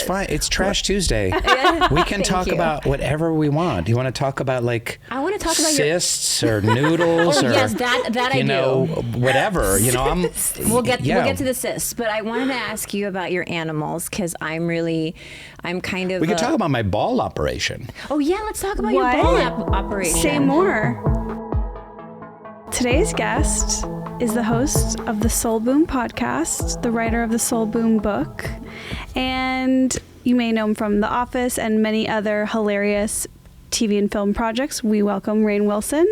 fine. It's Trash Tuesday. We can talk about whatever we want. Do you want to talk about like I want to talk about cysts or noodles or yes, that I know, whatever. You know, we'll get to the cysts, but I wanted to ask you about your animals because I'm kind of. We could talk about my ball operation. Oh yeah, let's talk about your ball operation. Say more. Today's guest is the host of the Soul Boom podcast, the writer of the Soul Boom book, and you may know him from The Office and many other hilarious TV and film projects. We welcome Rainn Wilson.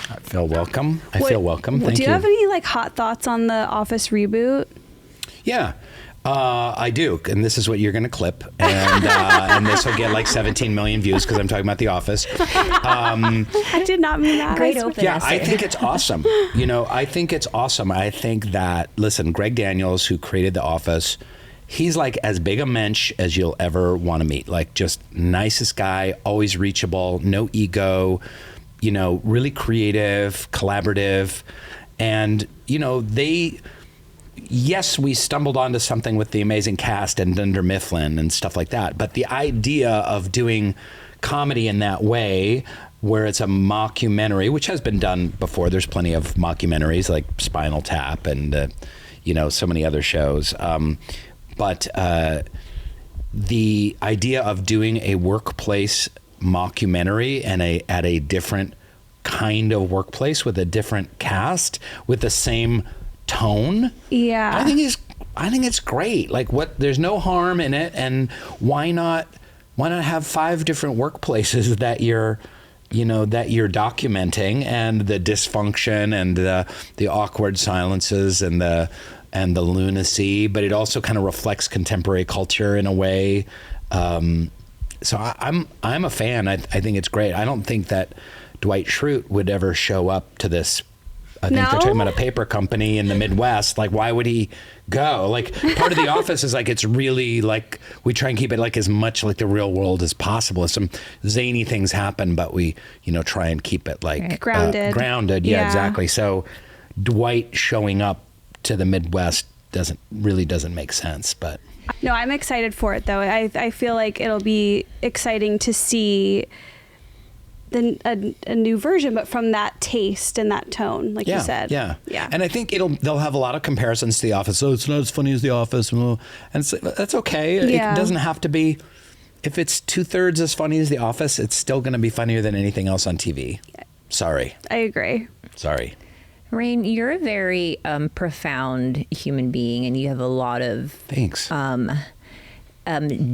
I feel welcome. Thank you. Do you have any like hot thoughts on the Office reboot? Yeah. I do, and this is what you're going to clip, and this will get like 17 million views because I'm talking about The Office. I did not mean that. Great open. Yeah, I think it's awesome. I think it's awesome. I think that, listen, Greg Daniels, who created The Office, he's like as big a mensch as you'll ever want to meet. Like just nicest guy, always reachable, no ego, really creative, collaborative, and, yes, we stumbled onto something with the amazing cast and Dunder Mifflin and stuff like that. But the idea of doing comedy in that way, where it's a mockumentary, which has been done before. There's plenty of mockumentaries like Spinal Tap and, so many other shows. But the idea of doing a workplace mockumentary and at a different kind of workplace with a different cast with the same tone. Yeah. I think it's great. Like there's no harm in it, and why not have 5 different workplaces that you're documenting, and the dysfunction and the awkward silences and the lunacy, but it also kind of reflects contemporary culture in a way. So I'm a fan. I think it's great. I don't think that Dwight Schrute would ever show up to this. I think they're talking about a paper company in the Midwest. Like, why would he go? Like, part of The Office is like, it's really like, we try and keep it like as much like the real world as possible. Some zany things happen, but we, try and keep it like grounded. Yeah, exactly. So Dwight showing up to the Midwest doesn't make sense, but. No, I'm excited for it though. I feel like it'll be exciting to see a new version, but from that taste and that tone, like you said. Yeah. And I think they'll have a lot of comparisons to The Office. So it's not as funny as The Office, and that's okay. Yeah. It doesn't have to be. If it's 2/3 as funny as The Office, it's still going to be funnier than anything else on TV. Sorry. I agree. Sorry. Rainn, you're a very profound human being, and you have a lot of thanks.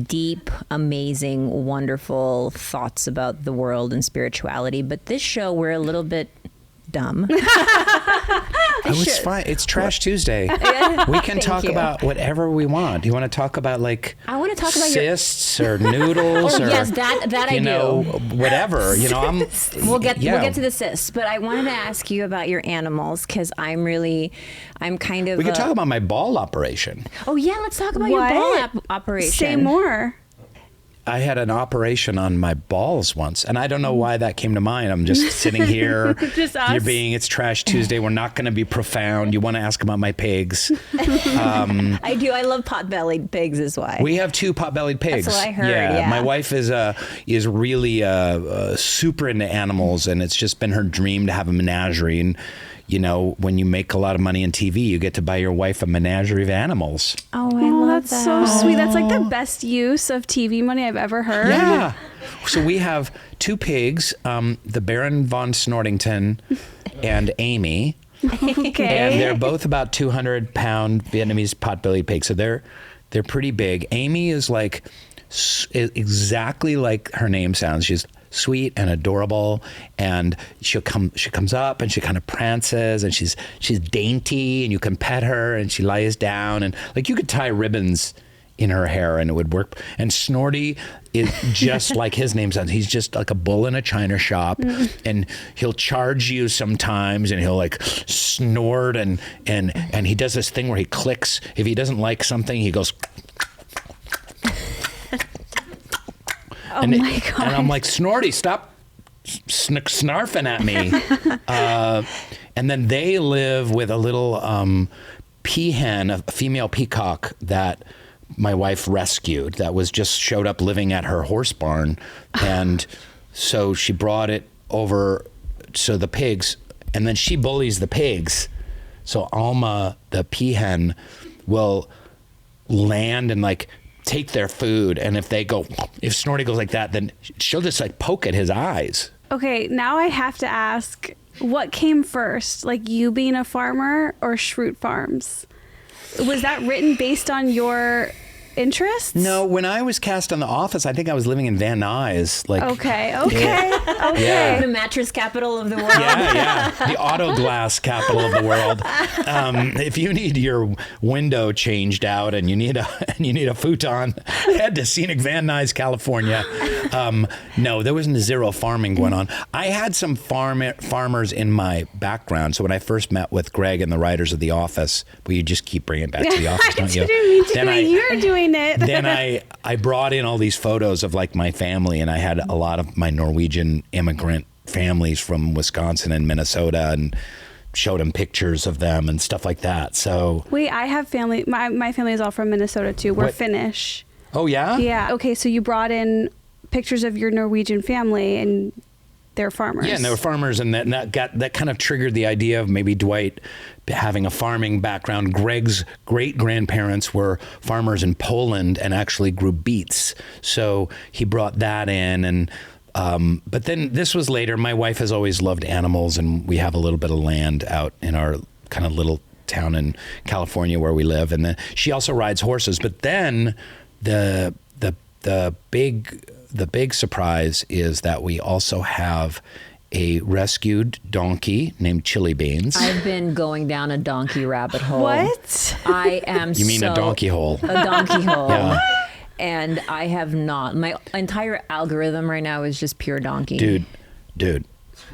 Deep, amazing, wonderful thoughts about the world and spirituality. But this show, we're a little bit dumb. I was fine. It's Trash Tuesday. We can talk about whatever we want. Do you want to talk about like I want to talk about cysts or noodles or yes, that I do. Whatever. We'll get to the cysts, but I wanted to ask you about your animals because I'm kind of. We could talk about my ball operation. Oh yeah, let's talk about your ball operation. Say more. I had an operation on my balls once, and I don't know why that came to mind. I'm just sitting here. Just us. It's Trash Tuesday. We're not going to be profound. You want to ask about my pigs. I do. I love pot-bellied pigs is why. We have 2 pot-bellied pigs. That's what I heard, yeah. My wife is really super into animals, and it's just been her dream to have a menagerie. And when you make a lot of money in TV, you get to buy your wife a menagerie of animals. Oh, I love that's that. so sweet. That's like the best use of TV money I've ever heard. Yeah. So we have 2 pigs, the Baron von Snortington and Amy. Okay. And they're both about 200-pound Vietnamese pot-bellied pigs. So they're pretty big. Amy is like exactly like her name sounds. She's sweet and adorable, and she comes up and she kind of prances, and she's dainty, and you can pet her, and she lies down, and like you could tie ribbons in her hair and it would work. And Snorty is just like his name sounds. He's just like a bull in a china shop, and he'll charge you sometimes, and he'll like snort, and he does this thing where he clicks. If he doesn't like something, he goes. Oh my God. And I'm like, Snorty, stop snarfing at me. And then they live with a little peahen, a female peacock that my wife rescued that was just showed up living at her horse barn. And so she brought it over to the pigs, and then she bullies the pigs. So Alma, the peahen, will land and like take their food. And if Snorty goes like that, then she'll just like poke at his eyes. Okay, now I have to ask, what came first? Like you being a farmer or Schrute Farms? Was that written based on your interests? No, when I was cast on The Office, I think I was living in Van Nuys. Like, okay. Yeah. The mattress capital of the world. Yeah. The auto glass capital of the world. If you need your window changed out and you need a futon, head to scenic Van Nuys, California. No, there wasn't zero farming going on. I had some farmers in my background. So when I first met with Greg and the writers of The Office, well, you just keep bringing it back to The Office, don't you? I didn't mean to, you're doing it. Then I brought in all these photos of like my family, and I had a lot of my Norwegian immigrant families from Wisconsin and Minnesota, and showed them pictures of them and stuff like that. So wait, I have family. My family is all from Minnesota too. We're Finnish. Oh yeah? Yeah. Okay, so you brought in pictures of your Norwegian family, and they're farmers. Yeah, and they were farmers, and that kind of triggered the idea of maybe Dwight having a farming background. Greg's great-grandparents were farmers in Poland and actually grew beets. So he brought that in, and but then this was later. My wife has always loved animals, and we have a little bit of land out in our kind of little town in California where we live. And then she also rides horses. But then the big surprise is that we also have a rescued donkey named Chili Beans. I've been going down a donkey rabbit hole. What? I am You mean a donkey hole? A donkey hole. Yeah. And I have not. My entire algorithm right now is just pure donkey. Dude,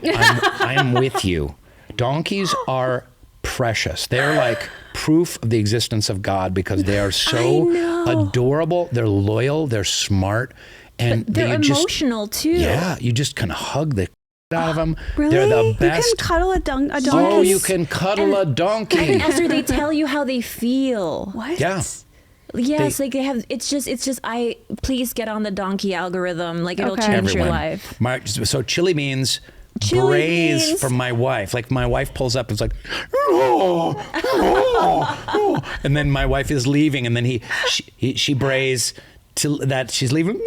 I'm with you. Donkeys are precious. They're like proof of the existence of God because they are so adorable. They're loyal. They're smart. And but they're emotional too. Yeah, you just can hug the out of them. Really? They're the best. You can cuddle a donkey? Oh, you can cuddle a donkey. And after they tell you how they feel. What? Yeah. Yes, like they have. It's just. Please get on the donkey algorithm. Like it'll change your life. So Chili Beans brays from my wife. Like my wife pulls up and it's like, and then my wife is leaving, and then she brays till that she's leaving,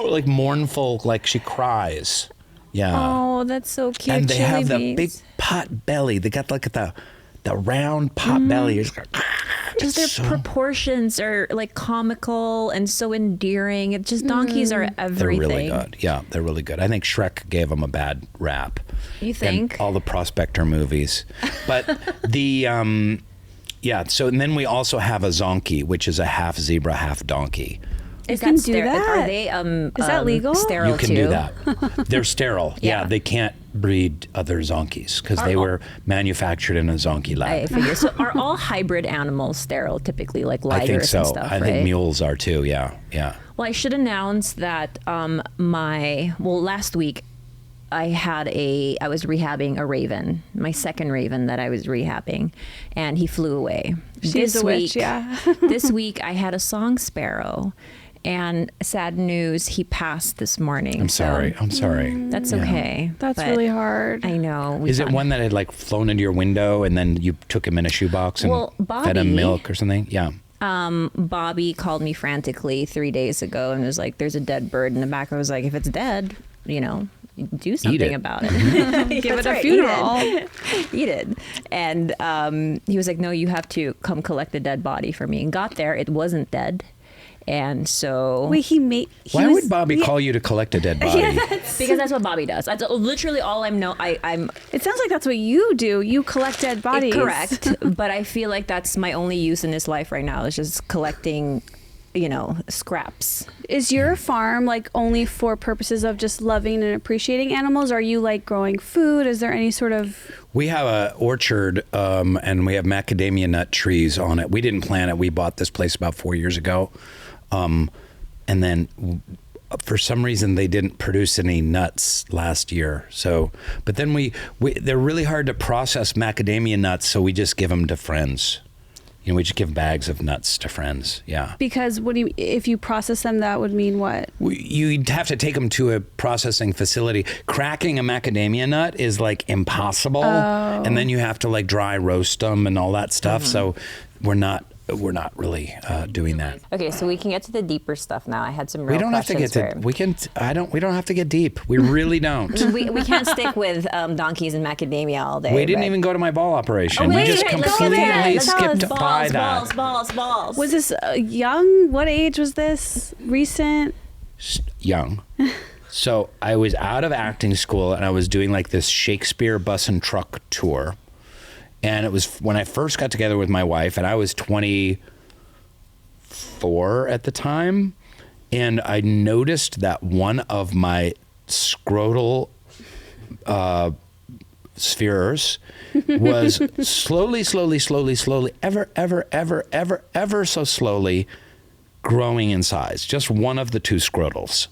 like mournful, like she cries. Yeah. Oh, that's so cute. And they Chili have Beans. the big pot belly. They got like the round pot belly. It's like, just their proportions are like comical and so endearing. It's just donkeys are everything. They're really good. Yeah, they're really good. I think Shrek gave them a bad rap. You think? And all the Prospector movies. But so and then we also have a zonkey, which is a half zebra, half donkey. You can do that? Are they is that legal? sterile You can too? do that. They're sterile. Yeah. Yeah, they can't breed other zonkies because they were manufactured in a zonkey lab. I figure. So are all hybrid animals sterile typically, like ligers I think so. and stuff, I right? think mules are too. Yeah. Well, I should announce that last week I was rehabbing a raven, my second raven that I was rehabbing, and he flew away. She's a witch, yeah. This week I had a song sparrow, and sad news, he passed this morning. I'm sorry. That's okay. That's but really hard. I know. Is it one that had like flown into your window and then you took him in a shoebox and fed him milk or something? Yeah. Bobby called me frantically 3 days ago and was like, "There's a dead bird in the back." I was like, "If it's dead, do something about it. Give it a funeral. Eat it." And he was like, "No, you have to come collect the dead body for me." And got there, it wasn't dead. And so wait, why would Bobby call you to collect a dead body? Because that's what Bobby does. That's literally all I'm. It sounds like that's what you do. You collect dead bodies. Correct. But I feel like that's my only use in this life right now is just collecting, scraps. Is your farm like only for purposes of just loving and appreciating animals? Are you like growing food? Is there any sort of... We have an orchard and we have macadamia nut trees on it. We didn't plant it. We bought this place about 4 years ago. And then for some reason they didn't produce any nuts last year. So, but then we they're really hard to process macadamia nuts. So we just give them to friends. We just give bags of nuts to friends. Yeah. Because if you process them, that would mean what? You'd have to take them to a processing facility. Cracking a macadamia nut is like impossible. Oh. And then you have to like dry roast them and all that stuff. So we're not really doing that. Okay, so we can get to the deeper stuff now. I had some real We don't have to get to. We don't have to get deep. We really don't. we can't stick with donkeys and macadamia all day. We didn't even go to my ball operation. We just completely skipped by that. Balls. Was this young? What age was this? Recent? Young. So I was out of acting school and I was doing like this Shakespeare bus and truck tour. And it was when I first got together with my wife, and I was 24 at the time. And I noticed that one of my scrotal spheres was slowly, ever so slowly growing in size. Just one of the two scrotals,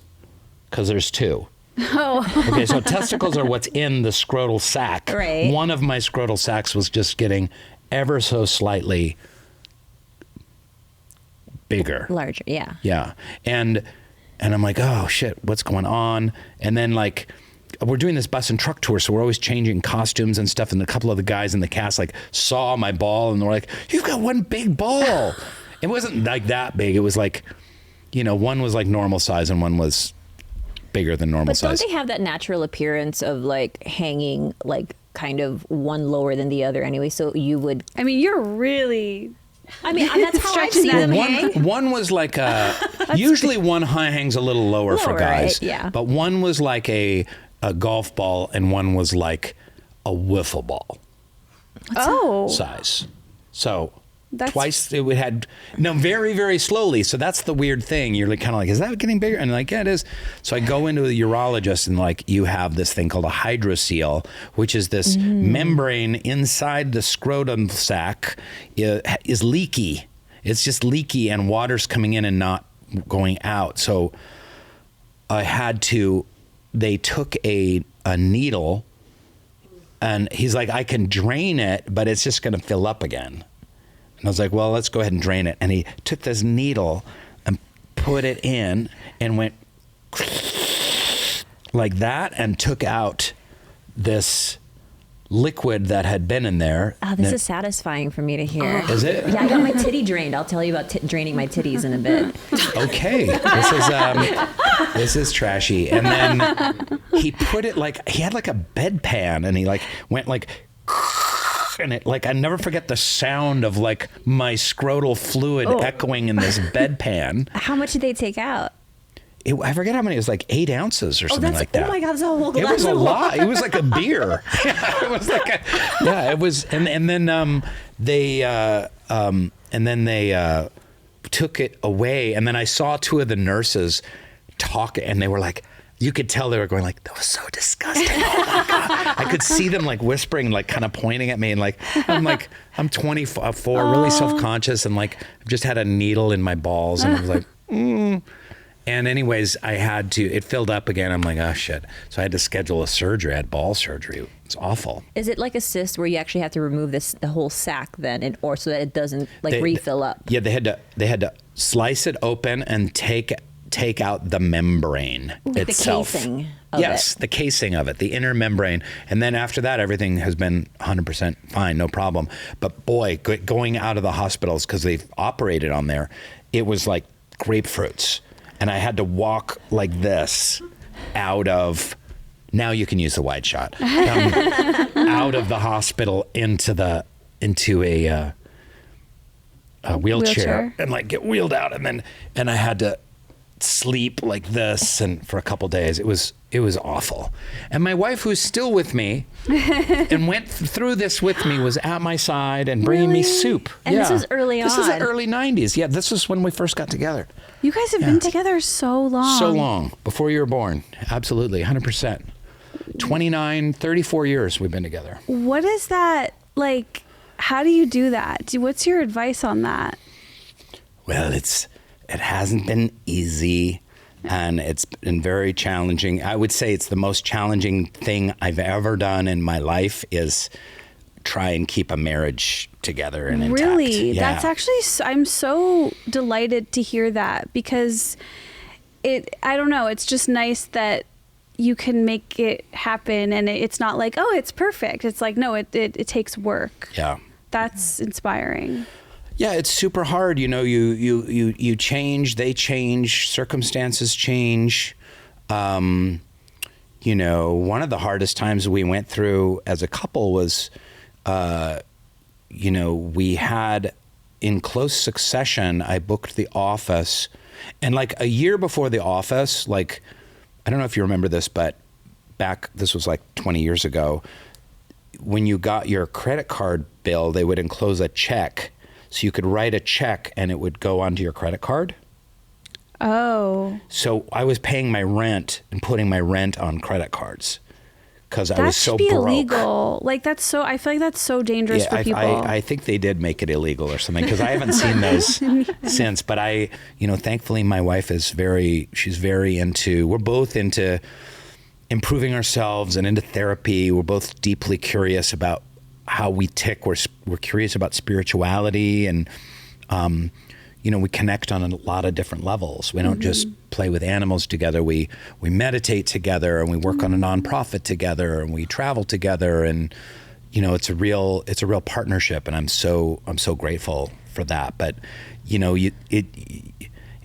because there's two. Oh. Okay, so testicles are what's in the scrotal sac. Right. One of my scrotal sacs was just getting ever so slightly bigger. Larger, yeah. Yeah. And I'm like, oh shit, what's going on? And then like we're doing this bus and truck tour, so we're always changing costumes and stuff, and a couple of the guys in the cast like saw my ball and they're like, you've got one big ball. It wasn't like that big. It was like, one was like normal size and one was bigger than normal size. But don't they have that natural appearance of like hanging like kind of one lower than the other anyway? So you would. I mean, you're really. I mean, that's how I've seen them hang. One was like usually one hangs a little lower for guys. Right? Yeah. But one was like a golf ball and one was like a wiffle ball. Size. So. Twice it had very, very slowly. So that's the weird thing. You're like kind of like, is that getting bigger? And like, yeah, it is. So I go into the urologist and like, you have this thing called a hydrocele, which is this membrane inside the scrotum sac is leaky. It's just leaky and water's coming in and not going out. So they took a needle and he's like, I can drain it, but it's just going to fill up again. And I was like, well, let's go ahead and drain it. And he took this needle and put it in and went like that and took out this liquid that had been in there. Oh, this is satisfying for me to hear. Is it? Yeah, I got my titty drained. I'll tell you about draining my titties in a bit. Okay. This is trashy. And then he put it he had like a bedpan and he like went like, and it like I never forget the sound of like my scrotal fluid echoing in this bedpan. How much did they take out? I forget how many. It was like 8 ounces or something like that. Oh my God, that's a whole glass. It was a lot. It was like a beer. It was like it was. And then they took it away. And then I saw 2 of the nurses talk, and they were like, you could tell they were going like, that was so disgusting. Oh my God. I could see them like whispering, like kind of pointing at me. And I'm 24, really self-conscious. And like, I've just had a needle in my balls. And I was like, And anyways, it filled up again. I'm like, oh shit. So I had to schedule a surgery. I had ball surgery. It's awful. Is it like a cyst where you actually have to remove the whole sac then, or so that it doesn't refill up? Yeah, they had to slice it open and take out the membrane itself. The casing of it. The casing of it, the inner membrane. And then after that, everything has been 100% fine, no problem. But boy, going out of the hospitals, because they've operated on there, it was like grapefruits. And I had to walk like this out of, now you can use the wide shot, out of the hospital into a wheelchair and like get wheeled out. And I had to sleep like this and for a couple days. It was awful. And my wife, who's still with me and went through this with me, was at my side and bringing me soup. And this was early on. This is the early 90s. Yeah, this was when we first got together. You guys have been together so long. So long. Before you were born. Absolutely. 100%. 29, 34 years we've been together. What is that like? How do you do that? What's your advice on that? Well, it hasn't been easy, and it's been very challenging. I would say it's the most challenging thing I've ever done in my life is try and keep a marriage together and intact. Really? Yeah. That's actually, I'm so delighted to hear that, because I don't know, it's just nice that you can make it happen, and it's not like, oh, it's perfect. It's like, no, it takes work. Yeah. That's inspiring. Yeah, it's super hard. You know, you change, they change, circumstances change. You know, one of the hardest times we went through as a couple was, you know, we had, in close succession, I booked The Office. And like a year before The Office, like, I don't know if you remember this, but this was like 20 years ago, when you got your credit card bill, they would enclose a check. So you could write a check and it would go onto your credit card. Oh. So I was paying my rent and putting my rent on credit cards because I was so broke. That should be illegal. Like, I feel like that's so dangerous for people. I think they did make it illegal or something, because I haven't seen those since. But you know, thankfully my wife is we're both into improving ourselves and into therapy. We're both deeply curious about how we tick. We're curious about spirituality, and you know, we connect on a lot of different levels. We don't just play with animals together. We meditate together, and we work on a nonprofit together, and we travel together, and you know, it's a real partnership, and I'm so grateful for that. But you know,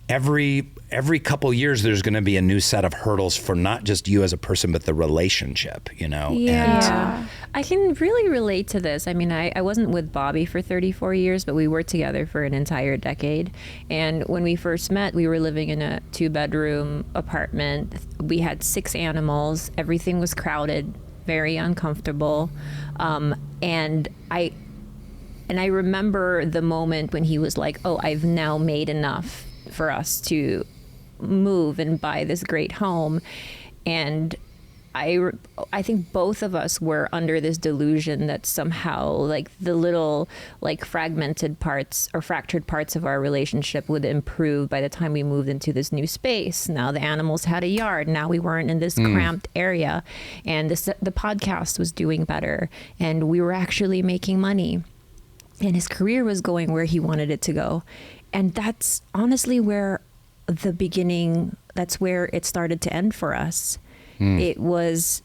every couple years there's going to be a new set of hurdles for not just you as a person, but the relationship, you know? Yeah. I can really relate to this. I mean, I wasn't with Bobby for 34 years, but we were together for an entire decade. And when we first met, we were living in a 2-bedroom apartment. We had 6 animals. Everything was crowded, very uncomfortable. And I remember the moment when he was like, oh, I've now made enough for us to move and buy this great home. And I think both of us were under this delusion that somehow, like, the little, like, fragmented parts or fractured parts of our relationship would improve by the time we moved into this new space. Now the animals had a yard. Now we weren't in this cramped area, and the podcast was doing better, and we were actually making money, and his career was going where he wanted it to go. And that's honestly where that's where it started to end for us. It was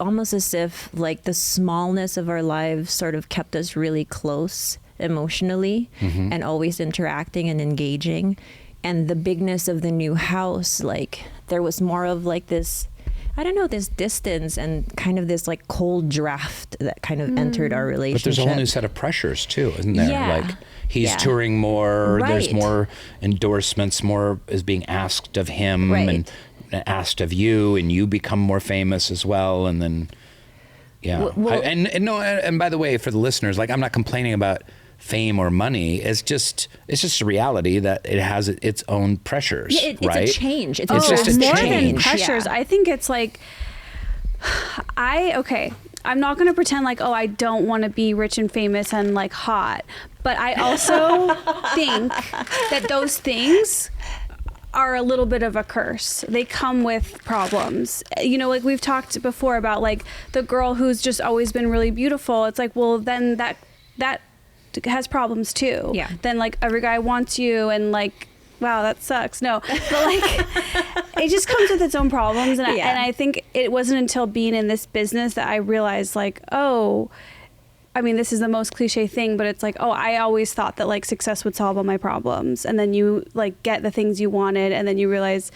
almost as if, like, the smallness of our lives sort of kept us really close emotionally, and always interacting and engaging. And the bigness of the new house, like, there was more of like this, I don't know, this distance and kind of this like cold draft that kind of entered our relationship. But there's a whole new set of pressures too, isn't there? Yeah. Like, he's touring more, Right. there's more endorsements, more is being asked of him, Right. and asked of you, and you become more famous as well. And then, yeah. Well, and by the way, for the listeners, like, I'm not complaining about fame or money. It's just a reality that it has its own pressures, Yeah, it's right? a change. It's just a more change. than pressures. Yeah. I think it's like, I'm not going to pretend like, oh, I don't want to be rich and famous and like hot. But I also think that those things are a little bit of a curse. They come with problems. You know, like we've talked before about like the girl who's just always been really beautiful. It's like, well, then that has problems too. Yeah. Then like every guy wants you, and like, wow, that sucks. No, but like it just comes with its own problems. And, Yeah. and I think it wasn't until being in this business that I realized like, oh, I mean, this is the most cliche thing, but it's like, oh, I always thought that like success would solve all my problems. And then you like get the things you wanted, and then you realize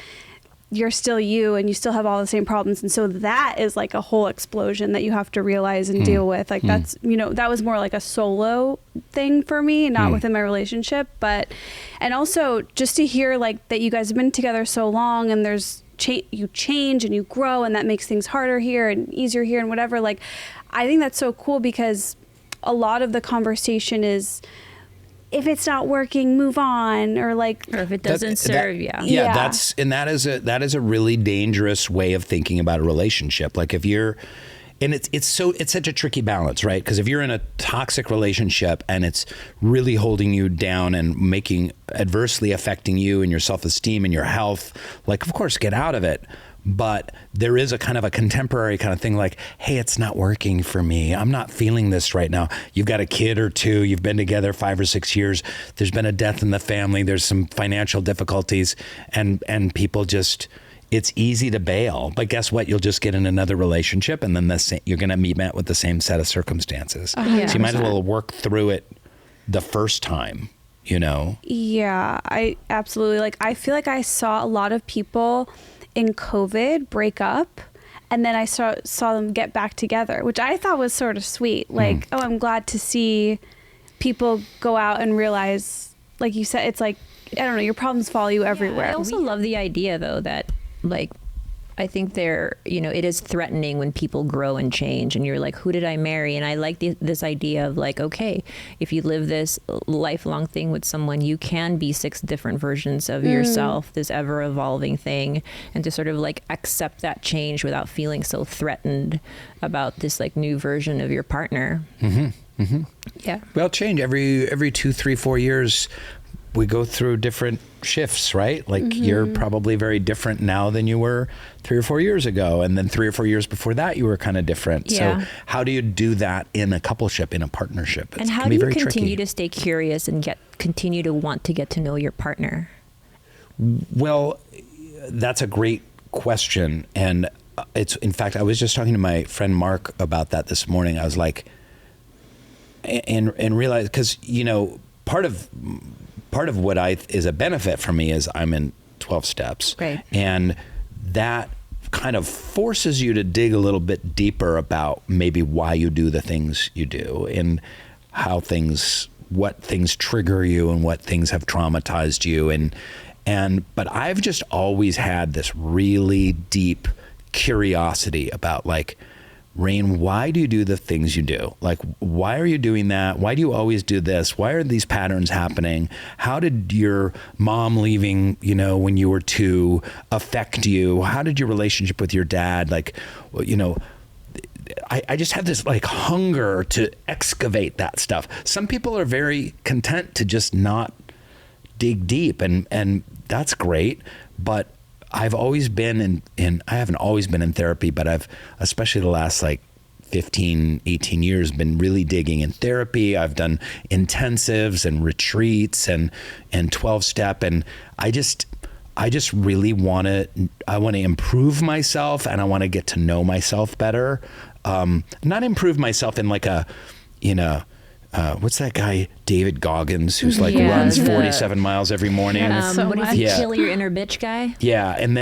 you're still you, and you still have all the same problems. And so that is like a whole explosion that you have to realize and deal with. Like that's, you know, that was more like a solo thing for me, not within my relationship. But, and also just to hear like that you guys have been together so long, and there's you change and you grow, and that makes things harder here and easier here and whatever. Like, I think that's so cool, because a lot of the conversation is, if it's not working, move on, or like, Or if it doesn't serve you. Yeah. that is a really dangerous way of thinking about a relationship. Like, if you're, and it's such a tricky balance, right? Because if you're in a toxic relationship and it's really holding you down and adversely affecting you and your self-esteem and your health, like, of course, get out of it. But there is a kind of a contemporary kind of thing like, hey, it's not working for me. I'm not feeling this right now. You've got a kid or two. You've been together 5 or 6 years. There's been a death in the family. There's some financial difficulties. And people just, it's easy to bail. But guess what? You'll just get in another relationship and then you're going to be met with the same set of circumstances. So you might as well work through it the first time, you know? Yeah, I absolutely. Like, I feel like I saw a lot of people in COVID break up, and then I saw them get back together, which I thought was sort of sweet. Like, oh, I'm glad to see people go out and realize, like you said, it's like, I don't know, your problems follow you everywhere. I also love the idea, though, that like, I think it is threatening when people grow and change, and you're like, who did I marry? And I like this idea of like, okay, if you live this lifelong thing with someone, you can be 6 different versions of yourself, this ever evolving thing, and to sort of like accept that change without feeling so threatened about this like new version of your partner. Yeah. Well, change every 2, 3, 4 years. We go through different shifts, right? Like you're probably very different now than you were 3 or 4 years ago. And then 3 or 4 years before that, you were kind of different. Yeah. So how do you do that in a coupleship, in a partnership? And how do you continue to stay curious and continue to want to get to know your partner? Well, that's a great question. And in fact, I was just talking to my friend Mark about that this morning. I was like, and realized, because, you know, part of what is a benefit for me is I'm in 12 steps. Right. And that kind of forces you to dig a little bit deeper about maybe why you do the things you do and what things trigger you and what things have traumatized you. But I've just always had this really deep curiosity about like, Rainn, why do you do the things you do? Like, why are you doing that? Why do you always do this? Why are these patterns happening? How did your mom leaving, you know, when you were 2 affect you? How did your relationship with your dad? Like, you know, I just have this like hunger to excavate that stuff. Some people are very content to just not dig deep, and that's great. But I've always been I haven't always been in therapy, but I've, especially the last like 15, 18 years, been really digging in therapy. I've done intensives and retreats and 12-step. And I just really want to improve myself, and I want to get to know myself better. Not improve myself in like what's that guy, David Goggins, who's like runs 47 miles every morning. What is he, kill your inner bitch guy? Yeah, and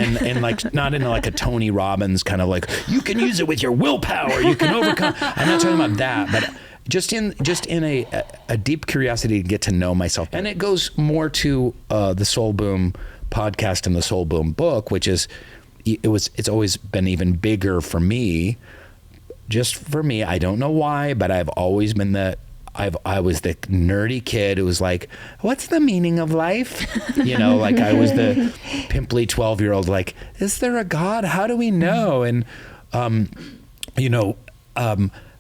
like not in like a Tony Robbins kind of like, you can use it with your willpower, you can overcome. I'm not talking about that, but just in a deep curiosity to get to know myself. And it goes more to the Soul Boom podcast and the Soul Boom book, which is it's always been even bigger for me. Just for me, I don't know why, but I've always been I was the nerdy kid who was like, what's the meaning of life? You know, like I was the pimply 12-year-old, like, is there a God? How do we know? And,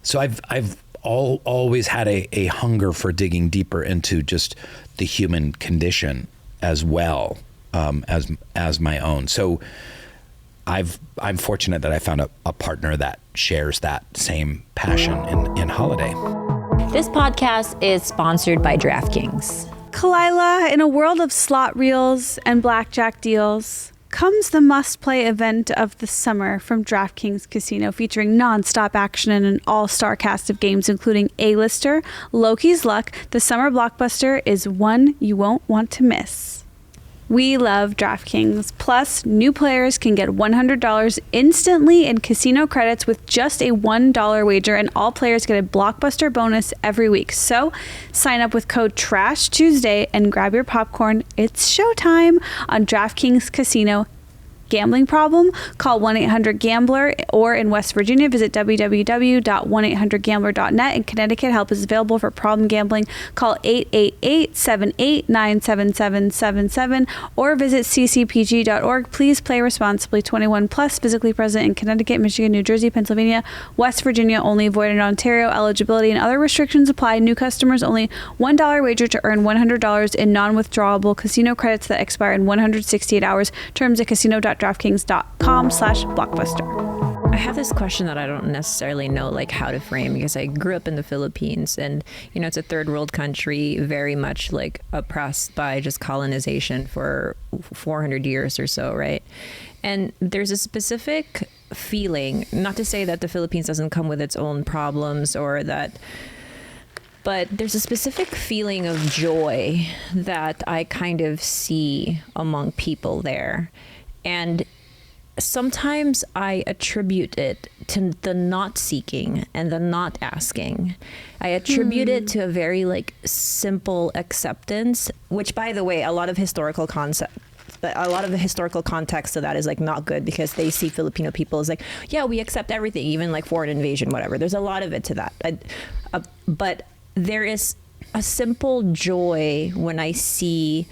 so I've always had a hunger for digging deeper into just the human condition as well, as my own. So I'm fortunate that I found a partner that shares that same passion in Holiday. This podcast is sponsored by DraftKings. Khalyla, in a world of slot reels and blackjack deals, comes the must-play event of the summer from DraftKings Casino, featuring non-stop action and an all-star cast of games, including A-Lister, Loki's Luck. The summer blockbuster is one you won't want to miss. We love DraftKings. Plus, new players can get $100 instantly in casino credits with just a $1 wager, and all players get a blockbuster bonus every week. So, sign up with code TRASHTUESDAY and grab your popcorn. It's showtime on DraftKings Casino. Gambling problem? Call 1-800-GAMBLER, or in West Virginia, visit www.1800gambler.net. In Connecticut, help is available for problem gambling. Call 888-78-97777 or visit ccpg.org. Please play responsibly. 21 plus, physically present in Connecticut, Michigan, New Jersey, Pennsylvania, West Virginia only, void in Ontario. Eligibility and other restrictions apply. New customers only. $1 wager to earn $100 in non-withdrawable casino credits that expire in 168 hours. Terms at casino.com. www.draftkings.com/blockbuster. I have this question that I don't necessarily know like how to frame, because I grew up in the Philippines, and it's a third world country, very much like oppressed by just colonization for 400 years or so, right? And there's a specific feeling, not to say that the Philippines doesn't come with its own problems but there's a specific feeling of joy that I kind of see among people there. And sometimes I attribute it to the not seeking and the not asking. I attribute it to a very like simple acceptance, which, by the way, a lot of the historical context to that is like not good, because they see Filipino people as like, yeah, we accept everything, even like foreign invasion, whatever. There's a lot of it to that. But there is a simple joy when I see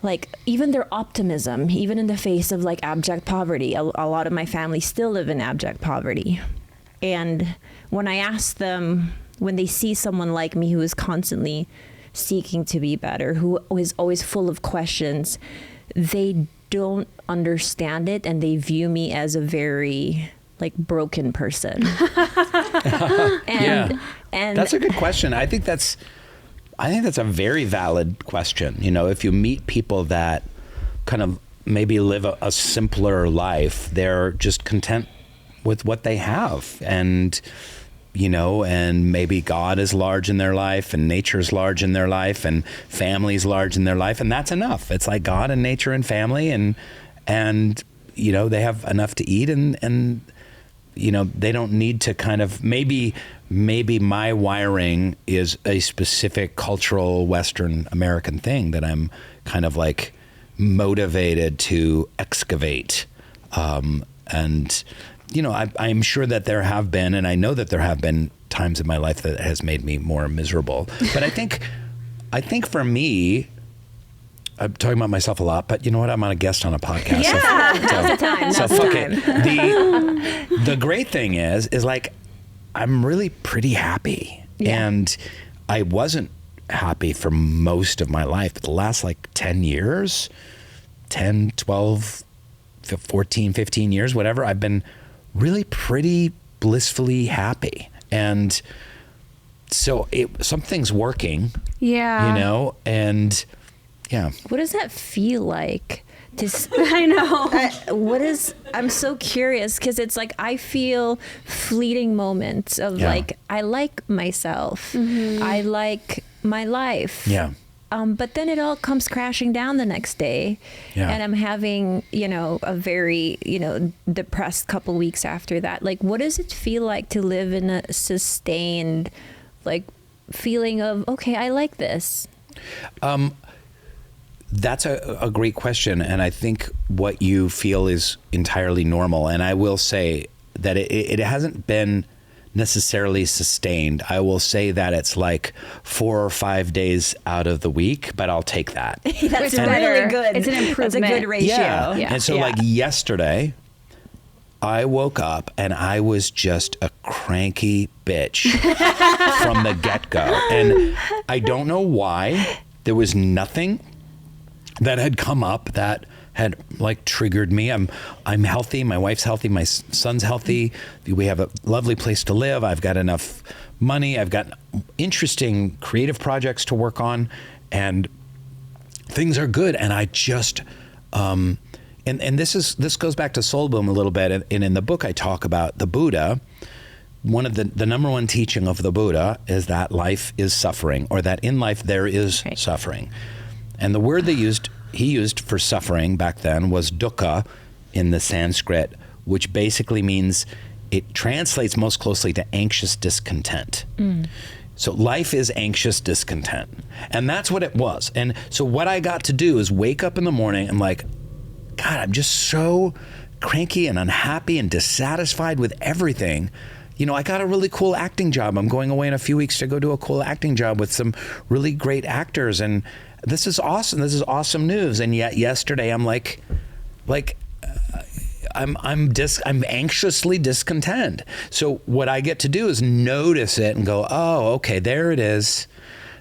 like even their optimism, even in the face of like abject poverty. A lot of my family still live in abject poverty. And when I ask them, when they see someone like me who is constantly seeking to be better, who is always full of questions, they don't understand it, and they view me as a very like broken person. And that's a good question. I think that's a very valid question. If you meet people that kind of maybe live a simpler life, they're just content with what they have, and and maybe God is large in their life, and nature is large in their life, and family is large in their life, and that's enough. It's like God and nature and family, and they have enough to eat, and they don't need to kind of maybe my wiring is a specific cultural Western American thing that I'm kind of like motivated to excavate. I'm sure that there have been, and I know that there have been times in my life that has made me more miserable. But I think for me, I'm talking about myself a lot, but you know what? I'm on a guest on a podcast. Yeah, now's the time. So fuck it. The great thing is like, I'm really pretty happy. Yeah. And I wasn't happy for most of my life, but the last like 10 years, 10, 12, 14, 15 years, whatever, I've been really pretty blissfully happy. And so something's working. Yeah. And yeah. What does that feel like? I know. I'm so curious, because it's like I feel fleeting moments of like, I like myself. Mm-hmm. I like my life. Yeah. But then it all comes crashing down the next day. Yeah. And I'm having, a very, depressed couple weeks after that. Like, what does it feel like to live in a sustained, like, feeling of, okay, I like this? That's a great question, and I think what you feel is entirely normal. And I will say that it hasn't been necessarily sustained. I will say that it's like 4 or 5 days out of the week, but I'll take that. That's really good. It's an improvement. That's a good ratio. Yeah. And so like yesterday, I woke up and I was just a cranky bitch from the get-go. And I don't know why. There was nothing that had come up that had like triggered me. I'm healthy. My wife's healthy. My son's healthy. We have a lovely place to live. I've got enough money. I've got interesting creative projects to work on, and things are good. And I just, and this goes back to Soul Boom a little bit. And in the book, I talk about the Buddha. One of the number one teaching of the Buddha is that life is suffering, or that in life there is suffering. And the word he used for suffering back then was dukkha in the Sanskrit, which basically means, it translates most closely to anxious discontent. Mm. So life is anxious discontent. And that's what it was. And so what I got to do is wake up in the morning and like, God, I'm just so cranky and unhappy and dissatisfied with everything. I got a really cool acting job. I'm going away in a few weeks to go do a cool acting job with some really great actors. And this is awesome. This is awesome news. And yet yesterday I'm I'm anxiously discontent. So what I get to do is notice it and go, oh, okay, there it is.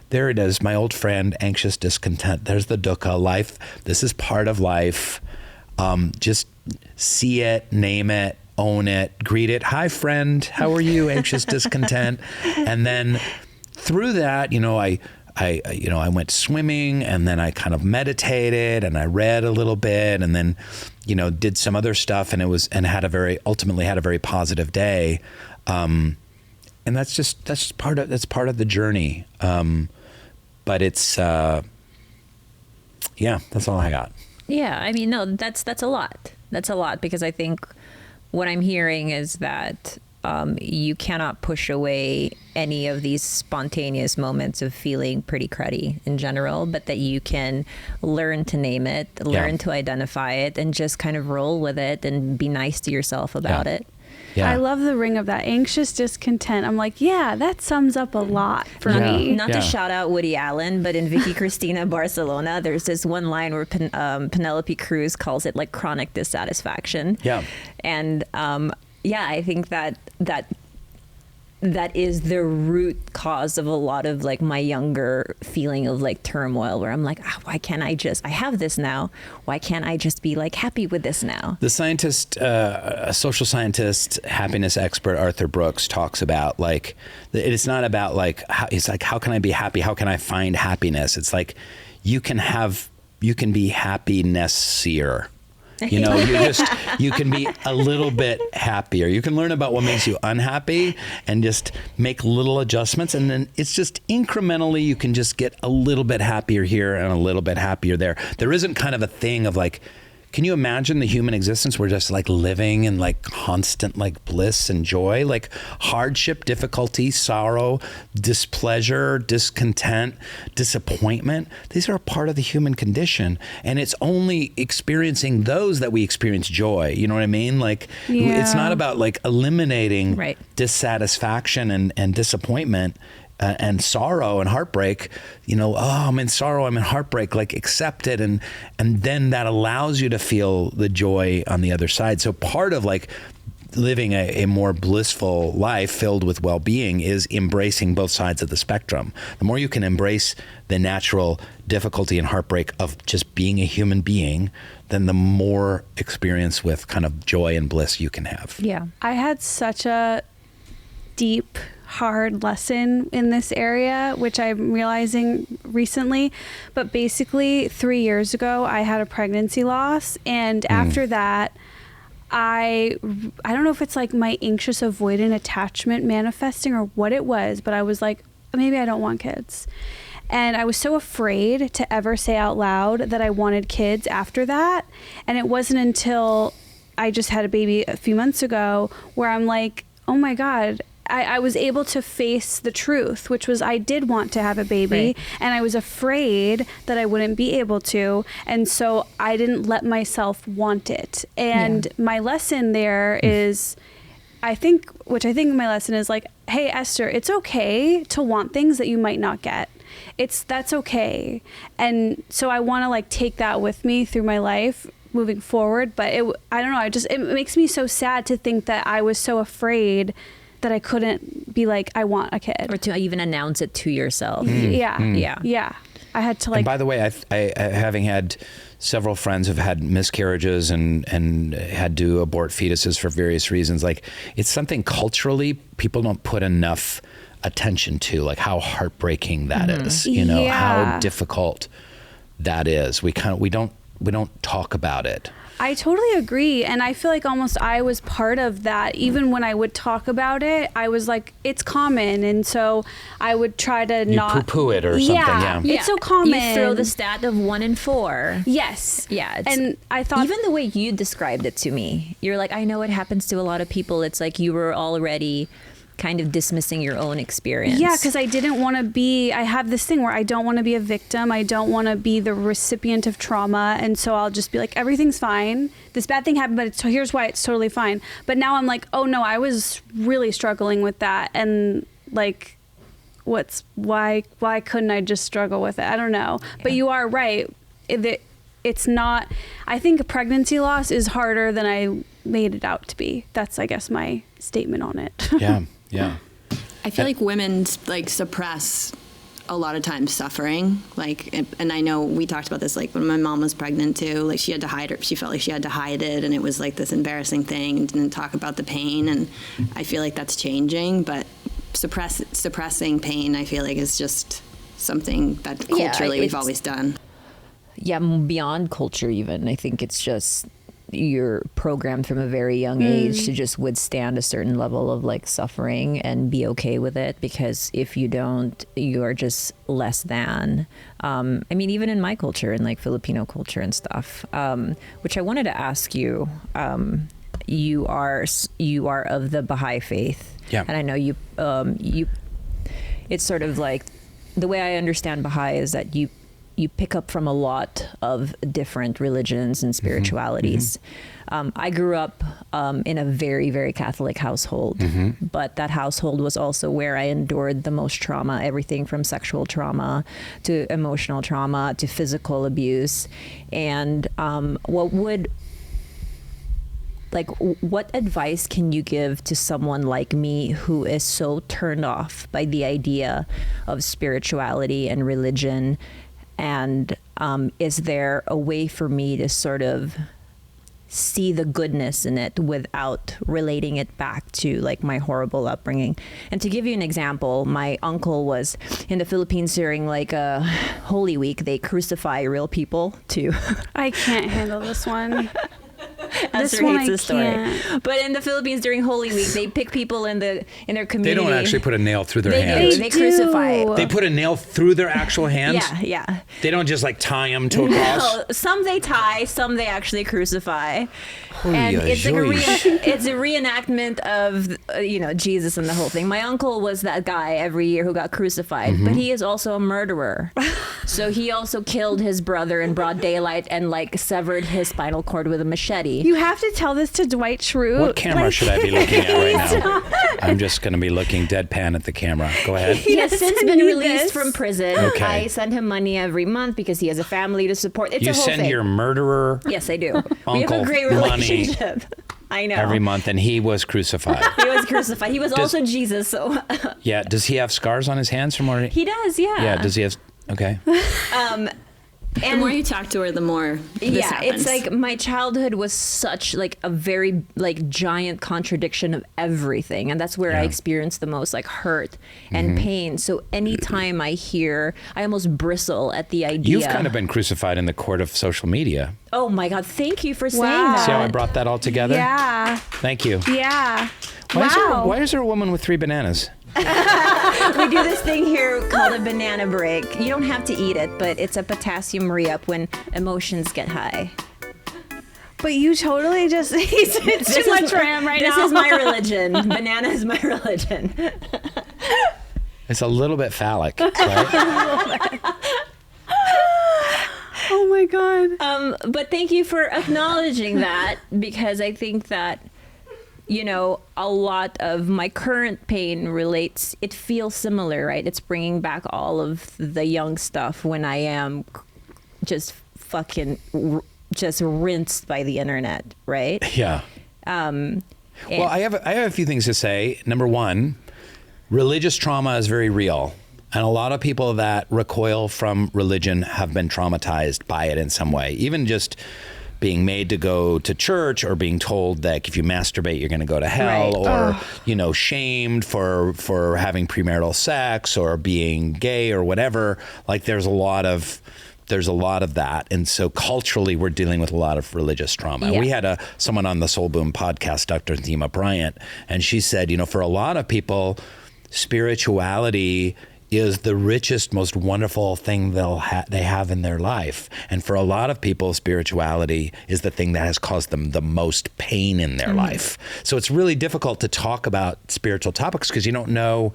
There it is. My old friend, anxious discontent. There's the dukkha life. This is part of life. Just see it, name it, own it, greet it. Hi, friend. How are you? Anxious, discontent. And then through that, I went swimming, and then I kind of meditated, and I read a little bit, and then, did some other stuff, and ultimately had a very positive day. And that's part of the journey. But it's, that's all I got. Yeah. I mean, no, that's a lot. That's a lot, because I think what I'm hearing is that you cannot push away any of these spontaneous moments of feeling pretty cruddy in general, but that you can learn to name it, learn to identify it, and just kind of roll with it and be nice to yourself about it. Yeah. I love the ring of that, anxious discontent. I'm like, yeah, that sums up a lot for me. Not to shout out Woody Allen, but in Vicky Cristina Barcelona, there's this one line where Penelope Cruz calls it like chronic dissatisfaction. Yeah. And I think that is the root cause of a lot of like my younger feeling of like turmoil, where I'm like, why can't I have this now? Why can't I just be like happy with this now? The scientist, social scientist, happiness expert Arthur Brooks talks about like, it's not about like, how can I be happy? How can I find happiness? It's like, you can be happiness-ier. You can be a little bit happier. You can learn about what makes you unhappy and just make little adjustments. And then it's just incrementally, you can just get a little bit happier here and a little bit happier there. There isn't kind of a thing of like, can you imagine the human existence? We're just like living in like constant like bliss and joy, like hardship, difficulty, sorrow, displeasure, discontent, disappointment. These are a part of the human condition. And it's only experiencing those that we experience joy. You know what I mean? Like, it's not about like eliminating dissatisfaction and disappointment. And sorrow and heartbreak, I'm in sorrow, I'm in heartbreak, like accept it. And then that allows you to feel the joy on the other side. So part of like living a more blissful life filled with well-being is embracing both sides of the spectrum. The more you can embrace the natural difficulty and heartbreak of just being a human being, then the more experience with kind of joy and bliss you can have. Yeah. I had such a deep, hard lesson in this area, which I'm realizing recently. But basically 3 years ago, I had a pregnancy loss. And after that, I don't know if it's like my anxious avoidant attachment manifesting or what it was, but I was like, maybe I don't want kids. And I was so afraid to ever say out loud that I wanted kids after that. And it wasn't until I just had a baby a few months ago where I'm like, oh my God, I was able to face the truth, which was I did want to have a baby, and I was afraid that I wouldn't be able to. And so I didn't let myself want it. And my lesson there is, I think my lesson is like, hey, Esther, it's okay to want things that you might not get. That's okay. And so I want to like take that with me through my life moving forward. But I don't know. It makes me so sad to think that I was so afraid that I couldn't be like, I want a kid. Or to even announce it to yourself. Yeah. I had to like... And by the way, I having had several friends who've had miscarriages and had to abort fetuses for various reasons, like it's something culturally people don't put enough attention to, like how heartbreaking that is, how difficult that is. We don't talk about it. I totally agree. And I feel like almost I was part of that. Even when I would talk about it, I was like, it's common. And so I would try to not poo-poo it or something. Yeah. It's so common. You throw the stat of 1 in 4. Yes. Yeah. And I thought... Even the way you described it to me, you're like, I know it happens to a lot of people. It's like you were already kind of dismissing your own experience. Yeah, because I didn't want to be... I have this thing where I don't want to be a victim. I don't want to be the recipient of trauma. And so I'll just be like, everything's fine. This bad thing happened, but here's why it's totally fine. But now I'm like, oh no, I was really struggling with that. And like, why couldn't I just struggle with it? I don't know. Yeah. But you are right. It's not... I think a pregnancy loss is harder than I made it out to be. That's, I guess, my statement on it. Yeah. I feel like women like suppress a lot of times suffering, like, and I know we talked about this, like when my mom was pregnant too, like she had to hide she felt like she had to hide it, and it was like this embarrassing thing, and didn't talk about the pain, and I feel like that's changing, but suppressing pain, I feel like, is just something that culturally we've always done. Yeah, beyond culture even. I think it's just you're programmed from a very young age to just withstand a certain level of like suffering and be okay with it, because if you don't, you are just less than. I mean, even in my culture, in like Filipino culture and stuff, which I wanted to ask you, you are of the Baha'i faith. Yeah. And I know you it's sort of like, the way I understand Baha'i is that you pick up from a lot of different religions and spiritualities. I grew up in a very, very Catholic household, but that household was also where I endured the most trauma, everything from sexual trauma to emotional trauma to physical abuse. And what advice can you give to someone like me who is so turned off by the idea of spirituality and religion? And is there a way for me to sort of see the goodness in it without relating it back to like my horrible upbringing? And to give you an example, my uncle was in the Philippines during like a Holy Week. They crucify real people too. I can't handle this one. Esther hates this story. But in the Philippines during Holy Week, they pick people in their community. They don't actually put a nail through their hands. They crucify. They put a nail through their actual hands? Yeah. They don't just like tie them to a cross? No, some they tie, some they actually crucify. And it's like it's a reenactment of Jesus and the whole thing. My uncle was that guy every year who got crucified, but he is also a murderer. So he also killed his brother in broad daylight and like severed his spinal cord with a machete. You have to tell this to Dwight Schrute. What camera should I be looking at right now? I'm just going to be looking deadpan at the camera. Go ahead. He has since been released from prison. Okay. I send him money every month because he has a family to support. It's you a whole send thing. your murderer Yes, I do. We have uncle a great relationship. I know. every month, and he was crucified. He was crucified. He was also Jesus. So Yeah. Does he have scars on his hands from where he does. Yeah. Yeah. Does he have? Okay. The more you talk to her, the more this happens. It's like my childhood was such like a very like giant contradiction of everything, and that's where I experienced the most like hurt and pain. So anytime I almost bristle at the idea. You've kind of been crucified in the court of social media. Oh my God! Thank you for saying Wow. that. See how I brought that all together? Yeah. Thank you. Yeah. Why is there a woman with 3 bananas? We do this thing here called a banana break. You don't have to eat it, but it's a potassium re-up when emotions get high. But you totally just, it's too much for him right now. This is my religion. Banana is my religion. It's a little bit phallic, right? Oh my God. But thank you for acknowledging that, because I think that, a lot of my current pain it feels similar, right? It's bringing back all of the young stuff when I am just fucking just rinsed by the internet, right? Yeah. Well, I have a few things to say. Number one, religious trauma is very real. And a lot of people that recoil from religion have been traumatized by it in some way. Even just being made to go to church, or being told that if you masturbate, you're going to go to hell, or, shamed for having premarital sex or being gay or whatever. Like there's a lot of that. And so culturally, we're dealing with a lot of religious trauma. Yeah. We had someone on the Soul Boom podcast, Dr. Thema Bryant, and she said, for a lot of people, spirituality is the richest, most wonderful thing they have in their life. And for a lot of people, spirituality is the thing that has caused them the most pain in their life. So it's really difficult to talk about spiritual topics because you don't know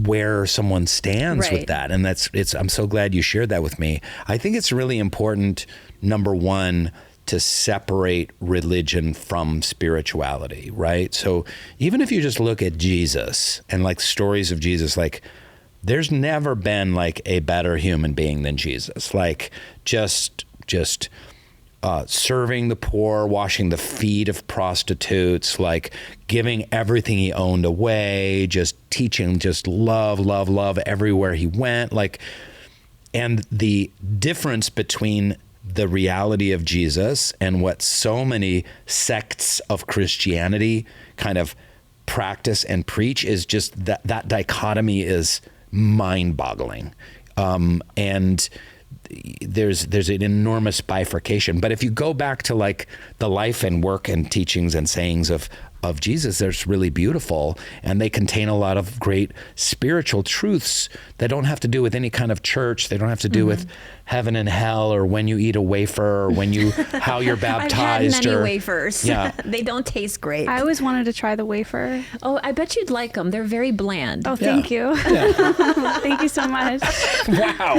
where someone stands with that. And I'm so glad you shared that with me. I think it's really important, number one, to separate religion from spirituality, right? So even if you just look at Jesus and like stories of Jesus, like there's never been like a better human being than Jesus. Like just serving the poor, washing the feet of prostitutes, like giving everything he owned away, just teaching, just love, love, love everywhere he went. Like, and the difference between the reality of Jesus and what so many sects of Christianity kind of practice and preach is just that dichotomy is mind-boggling. And there's an enormous bifurcation. But if you go back to like the life and work and teachings and sayings of Jesus, they're really beautiful, and they contain a lot of great spiritual truths that don't have to do with any kind of church. They don't have to do with heaven and hell, or when you eat a wafer, or when you how you're baptized. I've had many wafers. Yeah. They don't taste great. I always wanted to try the wafer. Oh, I bet you'd like them. They're very bland. Oh, thank you. Yeah. Thank you so much. Wow.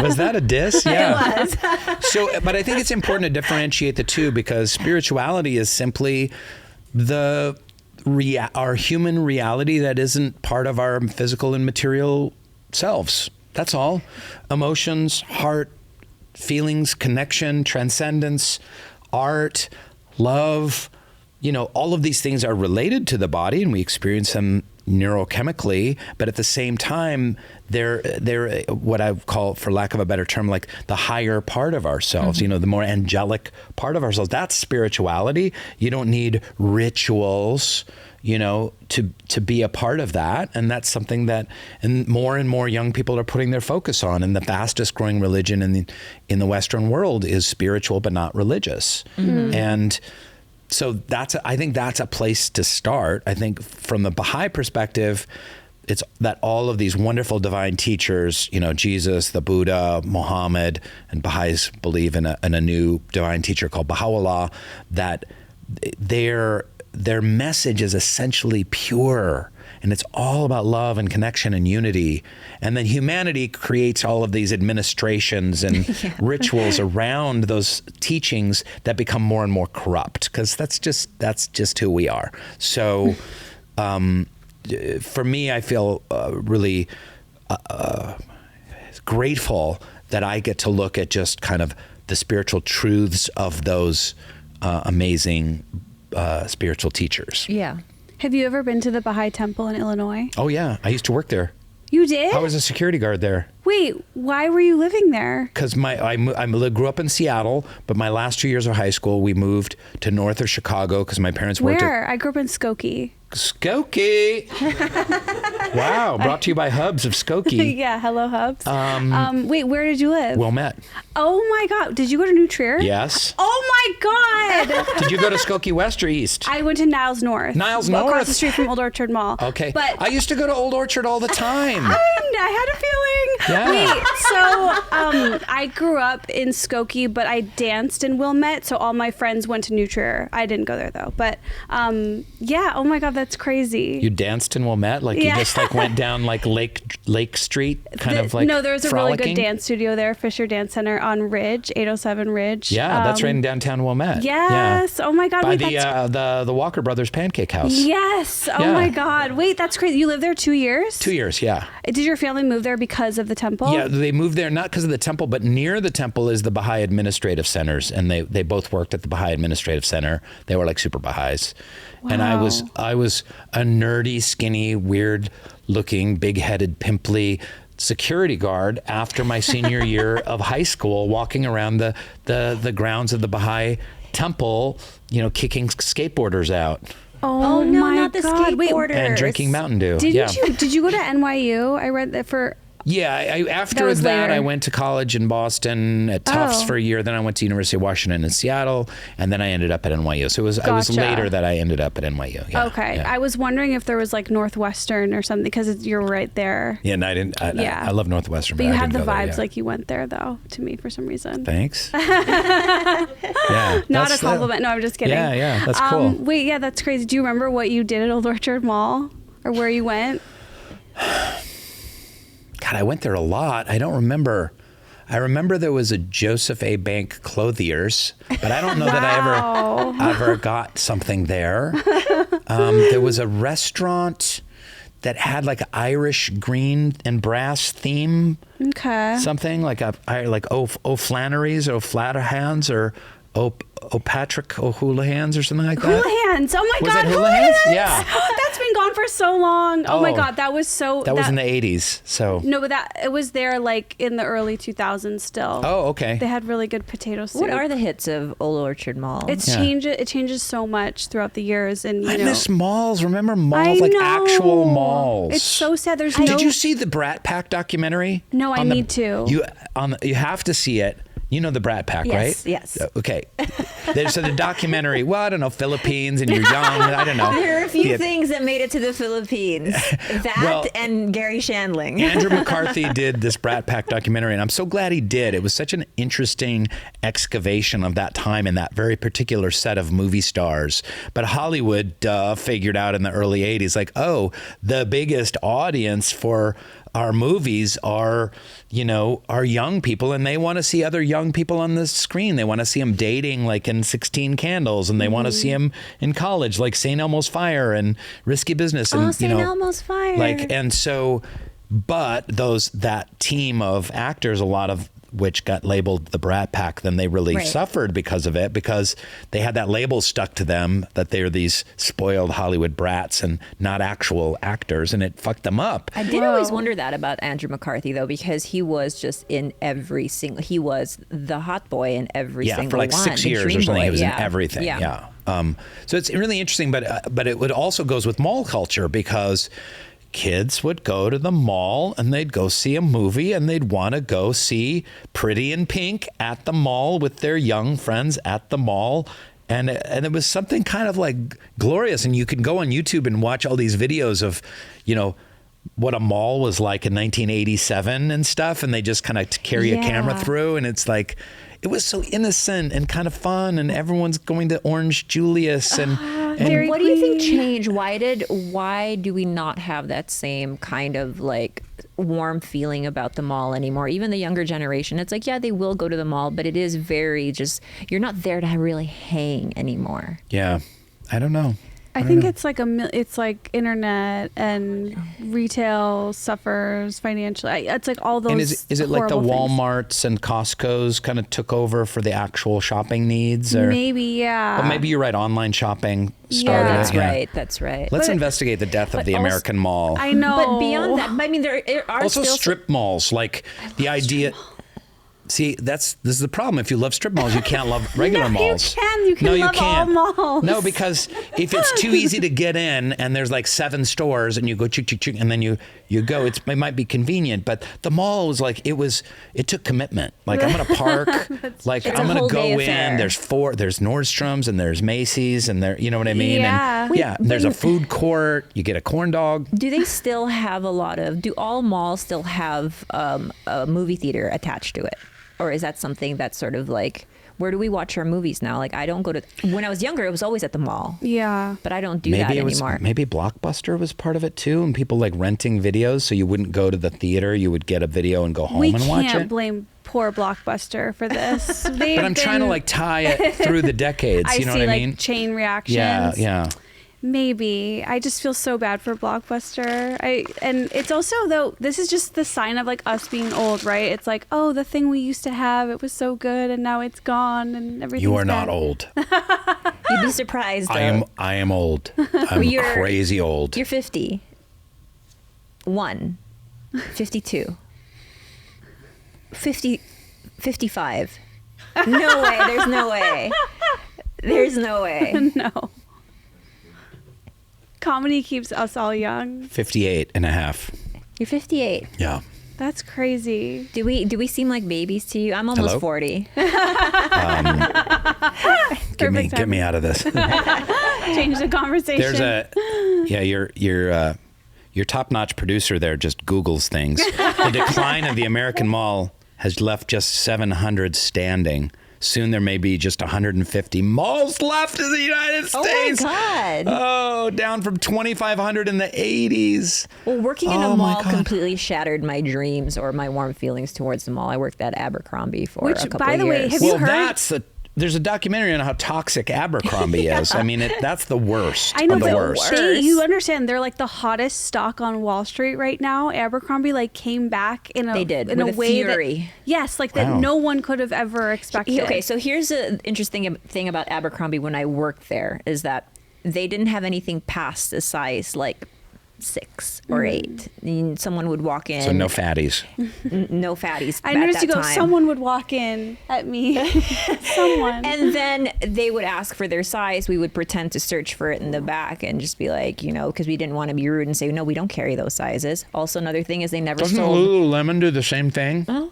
Was that a diss? Yeah. It was. So, but I think it's important to differentiate the two, because spirituality is simply our human reality that isn't part of our physical and material selves. That's all. Emotions, heart, feelings, connection, transcendence, art, love, all of these things are related to the body, and we experience them neurochemically, but at the same time, they're what I call, for lack of a better term, like the higher part of ourselves, the more angelic part of ourselves. That's spirituality. You don't need rituals, to be a part of that. And that's something that and more young people are putting their focus on. And the fastest growing religion in the Western world is spiritual, but not religious. And so I think that's a place to start. I think from the Baha'i perspective, it's that all of these wonderful divine teachers, Jesus, the Buddha, Muhammad, and Baha'is believe in a new divine teacher called Baha'u'llah, that their message is essentially pure. And it's all about love and connection and unity. And then humanity creates all of these administrations and rituals around those teachings that become more and more corrupt, because that's just who we are. So for me, I feel really grateful that I get to look at just kind of the spiritual truths of those amazing spiritual teachers. Yeah. Have you ever been to the Baha'i Temple in Illinois? Oh, yeah. I used to work there. You did? I was a security guard there. Wait, why were you living there? Because I grew up in Seattle, but my last 2 years of high school, we moved to north of Chicago because my parents worked Where? I grew up in Skokie. Skokie. Wow. Brought to you by Hubs of Skokie. Yeah, hello Hubs. Wait, where did you live? Wilmette. Oh my God. Did you go to New Trier? Yes. Oh my God. Did you go to Skokie West or East? I went to Niles North. Niles North? Across the street from Old Orchard Mall. Okay. But I used to go to Old Orchard all the time. I had a feeling. Yeah. Wait, so I grew up in Skokie, but I danced in Wilmette, so all my friends went to New Trier. I didn't go there though. But yeah, oh my God, that's crazy. You danced in Wilmette? Like you just like went down like Lake Street, kind of like No, there's a frolicking? really good dance studio there, Fisher Dance Center on Ridge, 807 Ridge. Yeah, that's right in downtown Wilmette. Yes. Yeah. Oh my God. By wait, the Walker Brothers Pancake House. Yes. Oh Yeah. my God. Wait, that's crazy. You lived there 2 years? 2 years, yeah. Did your family move there because of the temple? Yeah, they moved there not because of the temple, but near the temple is the Baha'i Administrative Centers, and they both worked at the Baha'i Administrative Center. They were like super Baha'is. Wow. And I was a nerdy, skinny, weird-looking, big-headed, pimply security guard after my senior year of high school, walking around the grounds of the Baha'i temple, kicking skateboarders out. Oh no, my not the God. Wait, skateboarders. And drinking Mountain Dew. Did you go to NYU? I read that for... Yeah, after was that later. I went to college in Boston at Tufts for a year. Then I went to University of Washington in Seattle, and then I ended up at NYU. So it was Gotcha. later that I ended up at NYU. Yeah, Okay. yeah. I was wondering if there was like Northwestern or something, because you're right there. Yeah, and I didn't. I love Northwestern, But but you I have didn't the go there, vibes yeah. like you went there, though, to me for some reason. Thanks. Yeah, Not a compliment. No, I'm just kidding. Yeah, that's cool. Wait, yeah, that's crazy. Do you remember what you did at Old Orchard Mall, or where you went? God, I went there a lot. I don't remember. I remember there was a Joseph A. Bank Clothiers, but I don't know that I ever got something there. There was a restaurant that had like an Irish green and brass theme. Okay. Something like O'Flannery's or O'Flatterhands or Patrick O'Houlihan's or something like that. Houlihan's. Oh my Was God. it Houlihan's? Houlihan's. Yeah. That's been gone for so long. Oh my God. That was so. That was in the 80s. So. No, but it was there like in the early 2000s still. Oh, okay. They had really good potato soup. What are the hits of Old Orchard Mall? It changes so much throughout the years, and I miss malls. Remember malls, I like know. actual malls. It's so sad. Did you see the Brat Pack documentary? No, I need to. You have to see it. You know the Brat Pack, right? Yes. Okay. So the documentary, well, I don't know, Philippines, and you're young. I don't know. There are a few things that made it to the Philippines. And Gary Shandling. Andrew McCarthy did this Brat Pack documentary, and I'm so glad he did. It was such an interesting excavation of that time and that very particular set of movie stars. But Hollywood figured out in the early 80s, like, oh, the biggest audience for our movies are young people, and they want to see other young people on the screen. They want to see them dating like in 16 Candles, and they want to see them in college like St. Elmo's Fire and Risky Business. And, St. Elmo's Fire. But that team of actors, a lot of which got labeled the Brat Pack, then they really suffered because of it, because they had that label stuck to them that they're these spoiled Hollywood brats and not actual actors, and it fucked them up. I did always wonder that about Andrew McCarthy, though, because he was just in every single, he was the hot boy in every single one. For like 6 years or something, he was in everything. Yeah. So it's really interesting, but it also goes with mall culture, because kids would go to the mall and they'd go see a movie, and they'd want to go see Pretty in Pink at the mall with their young friends at the mall. And it was something kind of like glorious. And you can go on YouTube and watch all these videos of, what a mall was like in 1987 and stuff. And they just kind of carry a camera through, and it's like, it was so innocent and kind of fun, and everyone's going to Orange Julius and what do you think changed? Why do we not have that same kind of like warm feeling about the mall anymore? Even the younger generation, it's like, yeah, they will go to the mall, but it is very just, you're not there to really hang anymore. Yeah, I don't know. I think it's like it's like internet and retail suffers financially. It's like all those. And is it like the Walmarts and Costco's kind of took over for the actual shopping needs? Or maybe, yeah. Well, maybe you're right. Online shopping started. That's right. Let's investigate the death of the American mall. I know. But beyond that, I mean, there are also still strip malls. Like the idea. See, this is the problem. If you love strip malls, you can't love regular malls. You can love all malls. No, because if it's too easy to get in and there's like 7 stores and you go chick, and then you go, it might be convenient, but the mall was like, it took commitment. Like, I'm going to park, like I'm going to go in, there's Nordstrom's and there's Macy's and there, you know what I mean? Yeah. And there's a food court, you get a corn dog. Do they still have do all malls still have a movie theater attached to it? Or is that something that's sort of like, where do we watch our movies now? Like, I don't go to, when I was younger, it was always at the mall. Yeah. But I don't do that anymore. Maybe Blockbuster was part of it too, and people like renting videos, so you wouldn't go to the theater, you would get a video and go home and watch it. We can't blame poor Blockbuster for this. But I'm trying to like tie it through the decades, you know what I mean? Like chain reactions. Yeah. Maybe. I just feel so bad for Blockbuster. And it's also, though, this is just the sign of like us being old, right? It's like, oh, the thing we used to have, it was so good, and now it's gone, and everything's You are bad. not old. You'd be surprised. I am old. I'm crazy old. You're 50. 52. 55. No way. There's no way. There's no way. No. Comedy keeps us all young. 58 and a half. You're 58. Yeah. That's crazy. Do we seem like babies to you? I'm almost 40. Get me out of this. Change the conversation. Your top-notch producer there just Googles things. The decline of the American mall has left just 700 standing. Soon there may be just 150 malls left in the United States. Oh my God. Oh, down from 2,500 in the 80s. Well, working in a mall completely shattered my dreams or my warm feelings towards the mall. I worked at Abercrombie for a couple of years. By the way, have you heard? there's a documentary on how toxic Abercrombie is. I mean, that's the worst. I know, of the but worst. you understand they're like the hottest stock on Wall Street right now. Abercrombie like came back in a They did, in with a a way fury. that no one could have ever expected. Okay, so here's the interesting thing about Abercrombie when I worked there is that they didn't have anything past a size like 6 or 8. And someone would walk in. So no fatties. No fatties. I at noticed that you go. time. Someone would walk in at me. Someone. And then they would ask for their size. We would pretend to search for it in the back and just be like, because we didn't want to be rude and say, no, we don't carry those sizes. Also, another thing is they never Doesn't sold. Lululemon do the same thing? No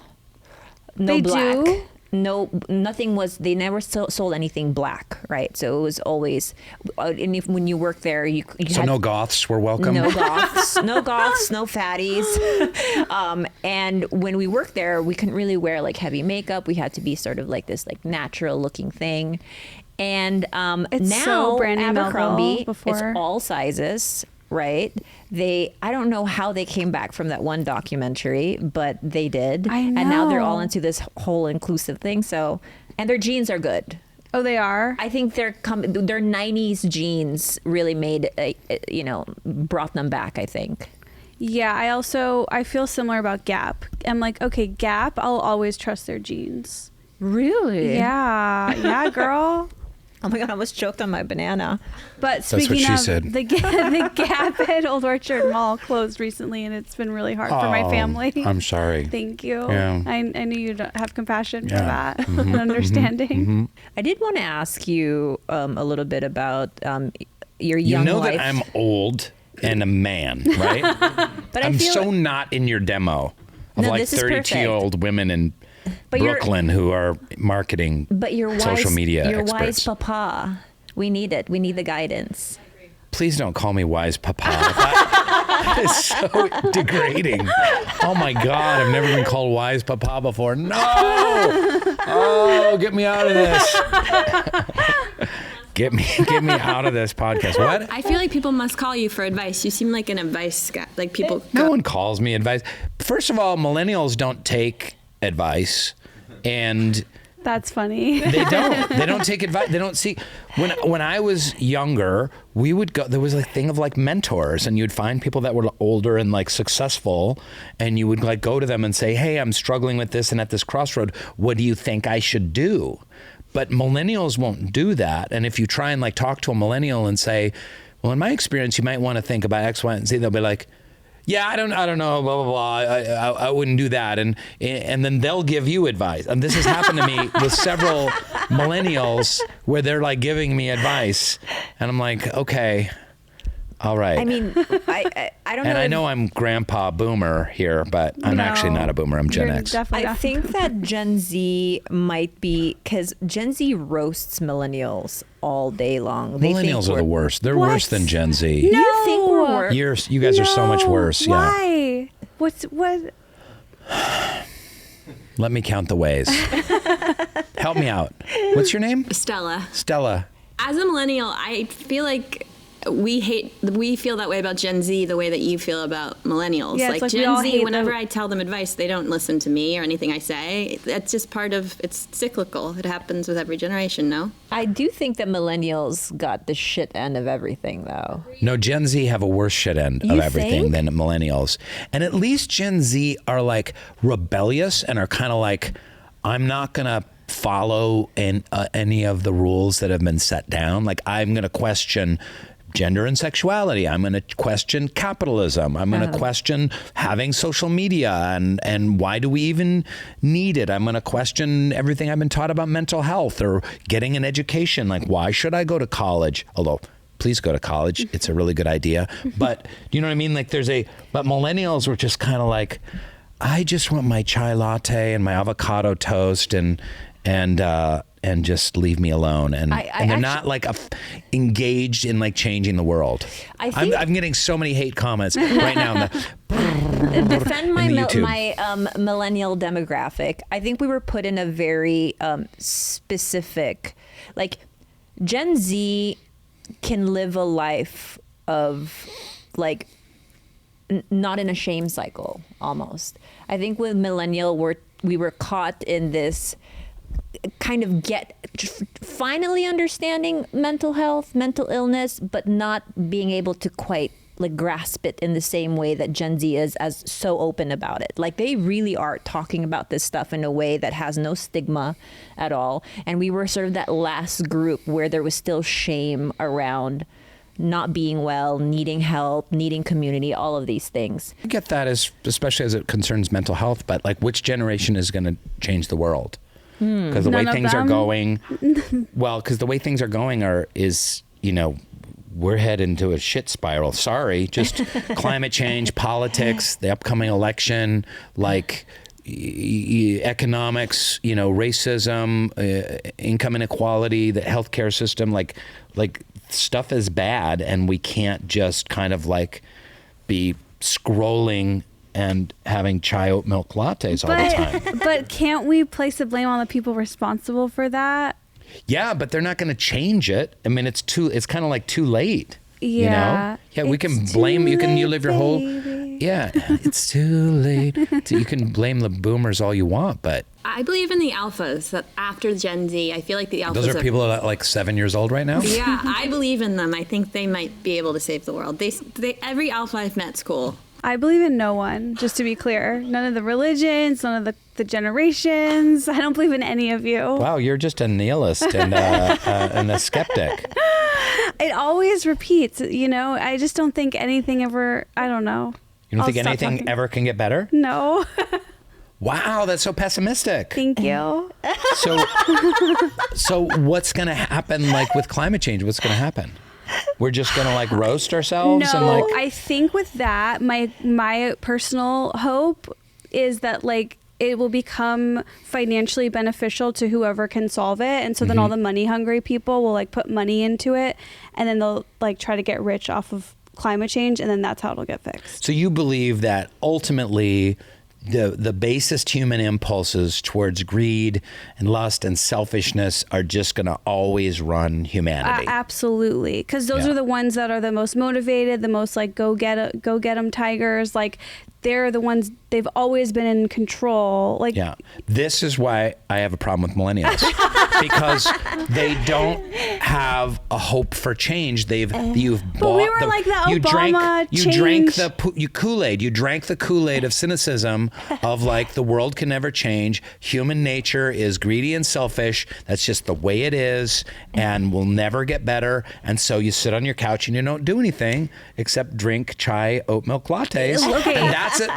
They black. do? No, nothing was. They never sold anything black, right? So it was always. And when you worked there, you So had no goths were welcome? no goths, no fatties. And when we worked there, we couldn't really wear like heavy makeup. We had to be sort of like this like natural looking thing. And It's now so Brandy Abercrombie, Melville before. it's all sizes. Right? I don't know how they came back from that one documentary, but they did. I And now they're know. all into this whole inclusive thing. So, and their jeans are good. Oh, they are? I think their 90s jeans really made, brought them back, I think. Yeah, I feel similar about Gap. I'm like, okay, Gap, I'll always trust their jeans. Really? Yeah, girl. Oh my God, I almost choked on my banana. But That's what speaking she of said. the Gap at Old Orchard Mall closed recently, and it's been really hard for my Oh, family. I'm sorry. Thank you. Yeah. I knew you'd have compassion for Yeah. that and understanding. I did want to ask you a little bit about your You young know life. that I'm old and a man, right? But I I'm feel so not in your demo of No, like this is 32-year-old women in But you're- Brooklyn who are marketing But your social media your experts. wise papa. We need it. We need the guidance. Please don't call me wise papa. That is so degrading. Oh my God, I've never been called wise papa before. No! Oh, get me out of this. Get me out of this podcast. What? I feel like people must call you for advice. You seem like an advice guy. Like people. No one calls me advice. First of all, millennials don't take advice, and That's funny. they don't take advice. They don't see. When I was younger, we would go. There was a thing of like mentors, and you'd find people that were older and like successful, and you would like go to them and say, "Hey, I'm struggling with this and at this crossroad. What do you think I should do?" But millennials won't do that. And if you try and like talk to a millennial and say, "Well, in my experience, you might want to think about X, Y, and Z," they'll be like, "Yeah, I don't know, blah, blah, blah. I wouldn't do that." And then they'll give you advice. And this has happened to me with several millennials where they're like giving me advice. And I'm like, okay, all right. I mean, I don't know. and I if- know I'm grandpa boomer here, but I'm actually No, not a boomer. I'm Gen you're X. definitely I not. think that Gen Z might be, because Gen Z roasts millennials all day long. They think Millennials are we're- the worst. They're What? worse than Gen Z. No. You think we're worse? You guys are so much No. worse. Yeah. Why? What? Let me count the ways. Help me out. What's your name? Stella. Stella. As a millennial, I feel like we feel that way about Gen Z the way that you feel about millennials. Yeah, it's like we Gen all Z, hate whenever them. I tell them advice, they don't listen to me or anything I say. That's just part of, it's cyclical. It happens with every generation, no? I do think that millennials got the shit end of everything, though. No, Gen Z have a worse shit end of You everything think? than millennials. And at least Gen Z are like rebellious and are kind of like, I'm not going to follow any of the rules that have been set down. Like, I'm going to question gender and sexuality. I'm going to question capitalism. I'm going to question having social media and why do we even need it? I'm going to question everything I've been taught about mental health or getting an education. Like, why should I go to college? Although, please go to college. It's a really good idea. But do you know what I mean? Like, but millennials were just kind of like, I just want my chai latte and my avocado toast and just leave me alone. And they're not like engaged in like changing the world. I think- I'm getting so many hate comments right now. Defend my In the YouTube. millennial demographic. I think we were put in a very specific, like Gen Z can live a life of like not in a shame cycle almost. I think with millennial we were caught in this kind of finally understanding mental health, mental illness, but not being able to quite like grasp it in the same way that Gen Z is as so open about it. Like they really are talking about this stuff in a way that has no stigma at all. And we were sort of that last group where there was still shame around not being well, needing help, needing community, all of these things. I get that, especially as it concerns mental health, but like which generation is going to change the world? Because the way things are going, because the way things are going is, you know, we're heading into a shit spiral. Sorry, just climate change, politics, the upcoming election, like economics, you know, racism, income inequality, the healthcare system, like stuff is bad, and we can't just kind of like be scrolling and having chai oat milk lattes all the time. But can't we place the blame on the people responsible for that? Yeah, but they're not going to change it. I mean, it's kind of like too late. Yeah. You know? Yeah, we can blame, you live your whole, yeah, it's too late. You can blame the boomers all you want, but. I believe in the alphas, that after Gen Z, I feel like the alphas Those are people that are like 7 years old right now? Yeah, I believe in them. I think they might be able to save the world. Every alpha I've met's cool. I believe in no one, just to be clear. None of the religions, none of the generations. I don't believe in any of you. Wow, you're just a nihilist and a skeptic. It always repeats, you know? I just don't think anything ever, I don't know. You don't think anything ever can get better? No. Wow, that's so pessimistic. Thank you. So what's going to happen like with climate change? What's going to happen? We're just going to like roast ourselves? No, and like... I think with that, my personal hope is that like it will become financially beneficial to whoever can solve it. And so then all the money hungry people will like put money into it, and then they'll like try to get rich off of climate change, and then that's how it'll get fixed. So you believe that ultimately the basest human impulses towards greed and lust and selfishness are just going to always run humanity. Absolutely, because those are the ones that are the most motivated, the most like go get 'em tigers. Like they're the ones, they've always been in control. Like, yeah, this is why I have a problem with millennials because they don't have a hope for change. You've but bought we were the, like the you Obama drank change. the Kool-Aid. You drank the Kool-Aid of cynicism of like the world can never change. Human nature is greedy and selfish. That's just the way it is, and will never get better. And so you sit on your couch and you don't do anything except drink chai oat milk lattes. Okay. And that's it.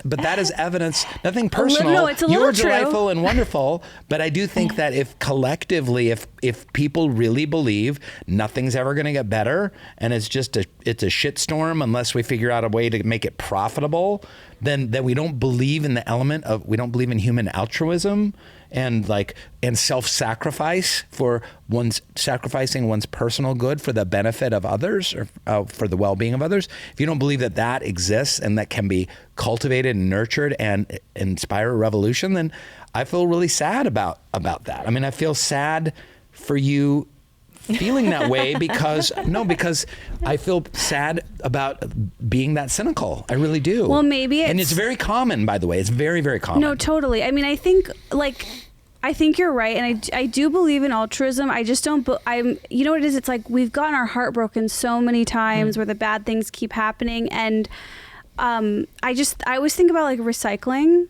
But that is evidence. Nothing personal. No, it's a little You're true. delightful and wonderful. But I do think that if collectively, if people really believe nothing's ever going to get better, and it's just it's a shitstorm unless we figure out a way to make it profitable, then we don't believe in the element of, we don't believe in human altruism and self-sacrifice for sacrificing one's personal good for the benefit of others or for the well-being of others. If you don't believe that exists and that can be cultivated and nurtured and inspire a revolution, then I feel really sad about that. I mean, I feel sad for you feeling that way because I feel sad about being that cynical. I really do. Well, maybe and it's very common, by the way. It's very, very common. No, totally. I mean, I think you're right, and I do believe in altruism. I just don't. You know what it is? It's like we've gotten our heart broken so many times where the bad things keep happening, and I always think about like recycling,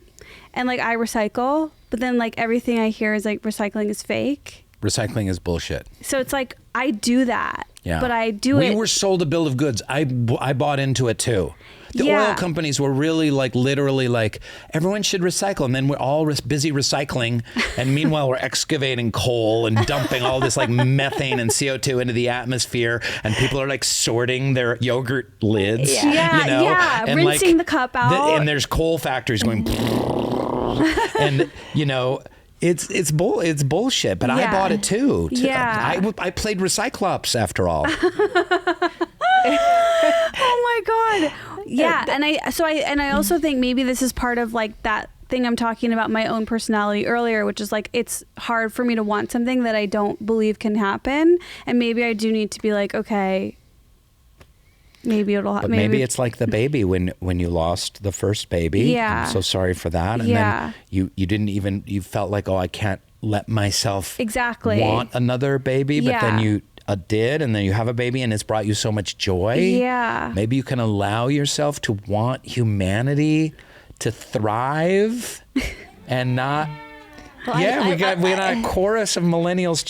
and like I recycle, but then like everything I hear is like recycling is fake. Recycling is bullshit. So it's like I do that, but I do it. We were sold a bill of goods. I bought into it too. The oil companies were really like literally like everyone should recycle, and then we're all busy recycling, and meanwhile we're excavating coal and dumping all this like methane and CO2 into the atmosphere, and people are like sorting their yogurt lids, and rinsing the cup out, and there's coal factories going, and It's bullshit, but I bought it too. Yeah. I played Recyclops after all. Oh my God. Yeah. And I also think maybe this is part of like that thing I'm talking about, my own personality earlier, which is like, it's hard for me to want something that I don't believe can happen. And maybe I do need to be like, okay, maybe it'll happen. Maybe it's like the baby when you lost the first baby. Yeah. I'm so sorry for that. And then you didn't even, you felt like, oh, I can't let myself exactly want another baby, but then Yeah. you did, and then you have a baby and it's brought you so much joy. Yeah. Maybe you can allow yourself to want humanity to thrive and not. Well, we got a chorus of millennials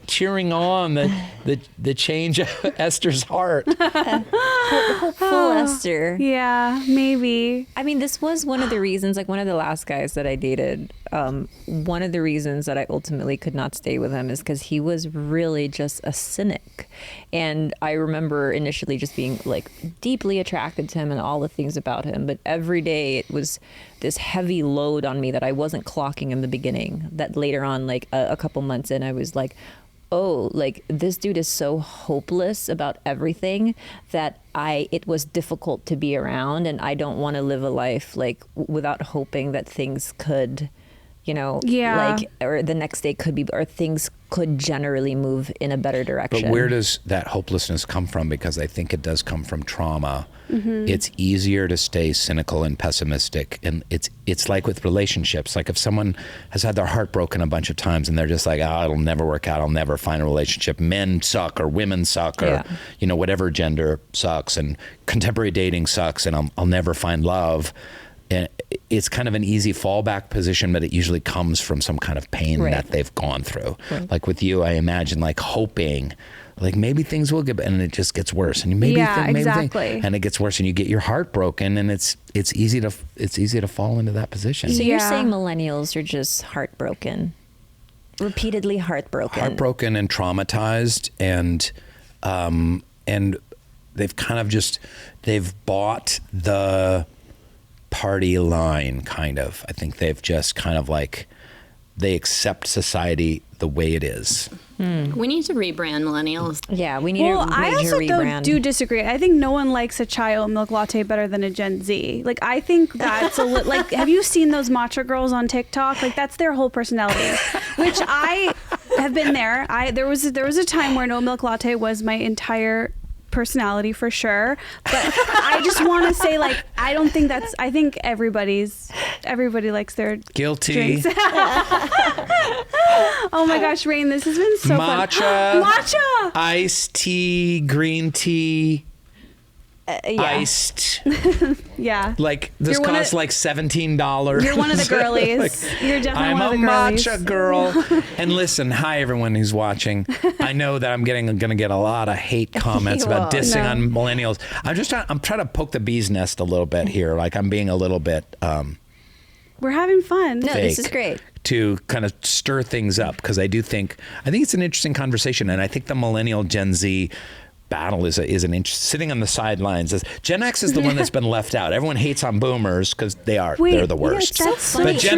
cheering on the change of Esther's heart. Hopeful Esther. Yeah, maybe. I mean, this was one of the reasons, like one of the last guys that I dated, one of the reasons that I ultimately could not stay with him is because he was really just a cynic. And I remember initially just being like deeply attracted to him and all the things about him. But every day it was this heavy load on me that I wasn't clocking in the beginning, that later on, like a couple months in, I was like, oh, like this dude is so hopeless about everything that it was difficult to be around, and I don't want to live a life like without hoping that things could, like, or the next day could be, or things could generally move in a better direction. But where does that hopelessness come from? Because I think it does come from trauma. Mm-hmm. It's easier to stay cynical and pessimistic, and it's like with relationships. Like if someone has had their heart broken a bunch of times and they're just like, oh, it'll never work out, I'll never find a relationship. Men suck, or women suck, or whatever gender sucks, and contemporary dating sucks, and I'll never find love. And it's kind of an easy fallback position, but it usually comes from some kind of pain that they've gone through. Right. Like with you, I imagine like hoping, like maybe things will get better, and it just gets worse, and exactly. and it gets worse, and you get your heart broken, and it's easy to fall into that position. So you're saying millennials are just heartbroken, repeatedly heartbroken And traumatized, and they've kind of they've bought the party line, kind of. I think they've just kind of like, they accept society the way it is. We need to rebrand millennials. Yeah, we need a major I also rebrand. do disagree. I think no one likes a chai oat milk latte better than a Gen Z. Like, I think that's like, have you seen those matcha girls on TikTok? Like, that's their whole personality, which I have been there. There was a time where no milk latte was my entire personality for sure, but I just want to say, like, I don't think that's, I think everybody likes their Guilty. drinks. Oh my gosh, Rainn, this has been so Matcha, fun. Matcha, iced tea, green tea, yeah. iced. yeah. Like this You're costs like $17. You're one of the girlies. Like, You're definitely I'm one of the a girlies. matcha girl. And listen, hi everyone who's watching. I know that I'm gonna get a lot of hate comments You about will. dissing No. on millennials. I'm trying to poke the bee's nest a little bit here. Like I'm being a little bit We're having fun. No, this is fake great. to kind of stir things up, because I think it's an interesting conversation, and I think the millennial Gen Z battle is an interest. Sitting on the sidelines, Gen X is the one that's been left out. Everyone hates on boomers because they're the worst. Yeah, that's so but true.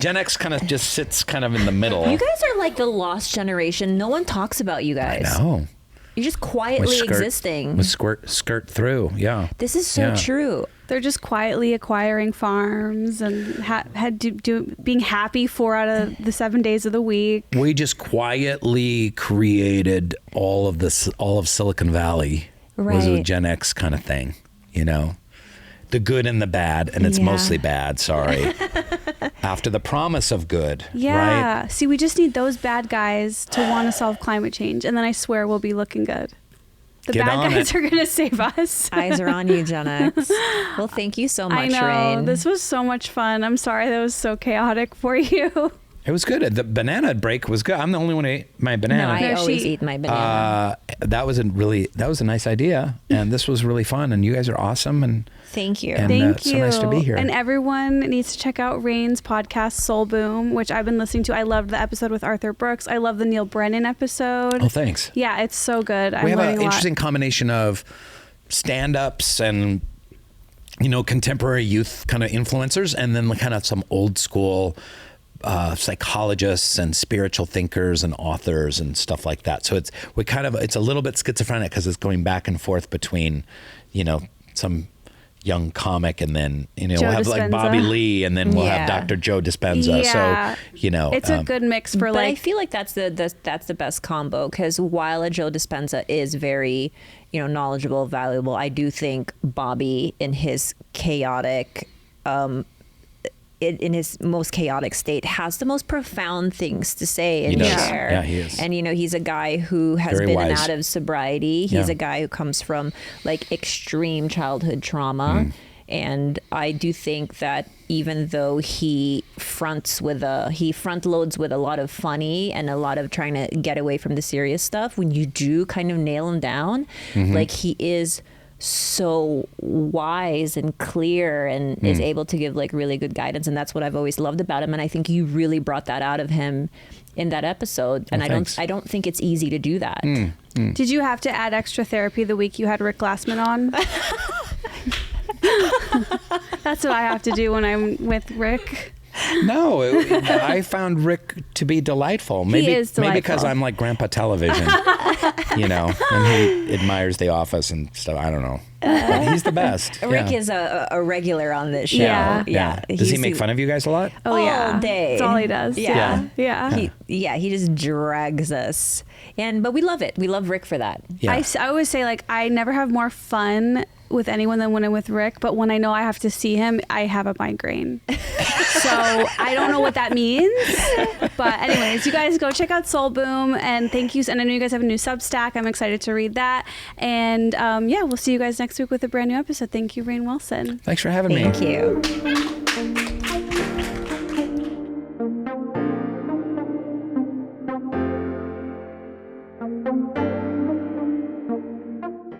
Gen X kind of just sits kind of in the middle. You guys are like the lost generation. No one talks about you guys. No. You're just quietly existing. With skirt through, yeah. This is so Yeah. true. They're just quietly acquiring farms and being happy 4 out of the 7 days of the week. We just quietly created all of Silicon Valley. Was a Right. Gen X kind of thing, the good and the bad, and it's Yeah. mostly bad. Sorry. After the promise of good, Yeah. right? See, we just need those bad guys to want to solve climate change, and then I swear we'll be looking good. The Get bad on guys it. are going to save us. Eyes are on you, Gen X. Well, thank you so much, I know. Rainn. This was so much fun. I'm sorry that was so chaotic for you. It was good. The banana break was good. I'm the only one who ate my No, banana. I No, always she- eat my banana. That was a nice idea, and this was really fun. And you guys are awesome. And Thank you. and- Thank it's you. so nice to be here. And everyone needs to check out Rainn's podcast, Soul Boom, which I've been listening to. I loved the episode with Arthur Brooks. I love the Neil Brennan episode. oh, thanks. Yeah, it's so good. I'm We have learning an a lot. interesting combination of stand-ups and contemporary youth kind of influencers, and then kind of some old school psychologists and spiritual thinkers and authors and stuff like that. So it's a little bit schizophrenic because it's going back and forth between some young comic, and then we'll have like Dispenza. Bobby Lee, and then we'll have Yeah. Dr. Joe Dispenza. Yeah. So It's a good mix for But I like feel like that's the best combo, because while a Joe Dispenza is very, knowledgeable, valuable, I do think Bobby, in his chaotic, in his most chaotic state, has the most profound things to say and He does. share. Yeah, he is. And he's a guy who has Very been wise. out of sobriety. He's Yeah. a guy who comes from like extreme childhood trauma. And I do think that even though he front loads with a lot of funny and a lot of trying to get away from the serious stuff, when you do kind of nail him down, like he is so wise and clear and is able to give like really good guidance. And that's what I've always loved about him. And I think you really brought that out of him in that episode. And thanks. I don't think it's easy to do that. Did you have to add extra therapy the week you had Rick Glassman on? That's what I have to do when I'm with Rick. No, I found Rick to be delightful. Maybe, is maybe because delightful. I'm like Grandpa Television, and he admires The Office and stuff. I don't know. But he's the best. Rick yeah. is a regular on this show. Yeah. Does he make fun of you guys a lot? Oh, All yeah. day. That's all he does. Yeah. Yeah. He just drags us. But we love it. We love Rick for that. Yeah. I always say, like, I never have more fun with anyone than when I'm with Rick, but when I know I have to see him, I have a migraine. So I don't know what that means. But anyways, you guys go check out Soul Boom, and thank you. And I know you guys have a new Substack. I'm excited to read that. And we'll see you guys next week with a brand new episode. Thank you, Rainn Wilson. Thanks for having me. Thank you.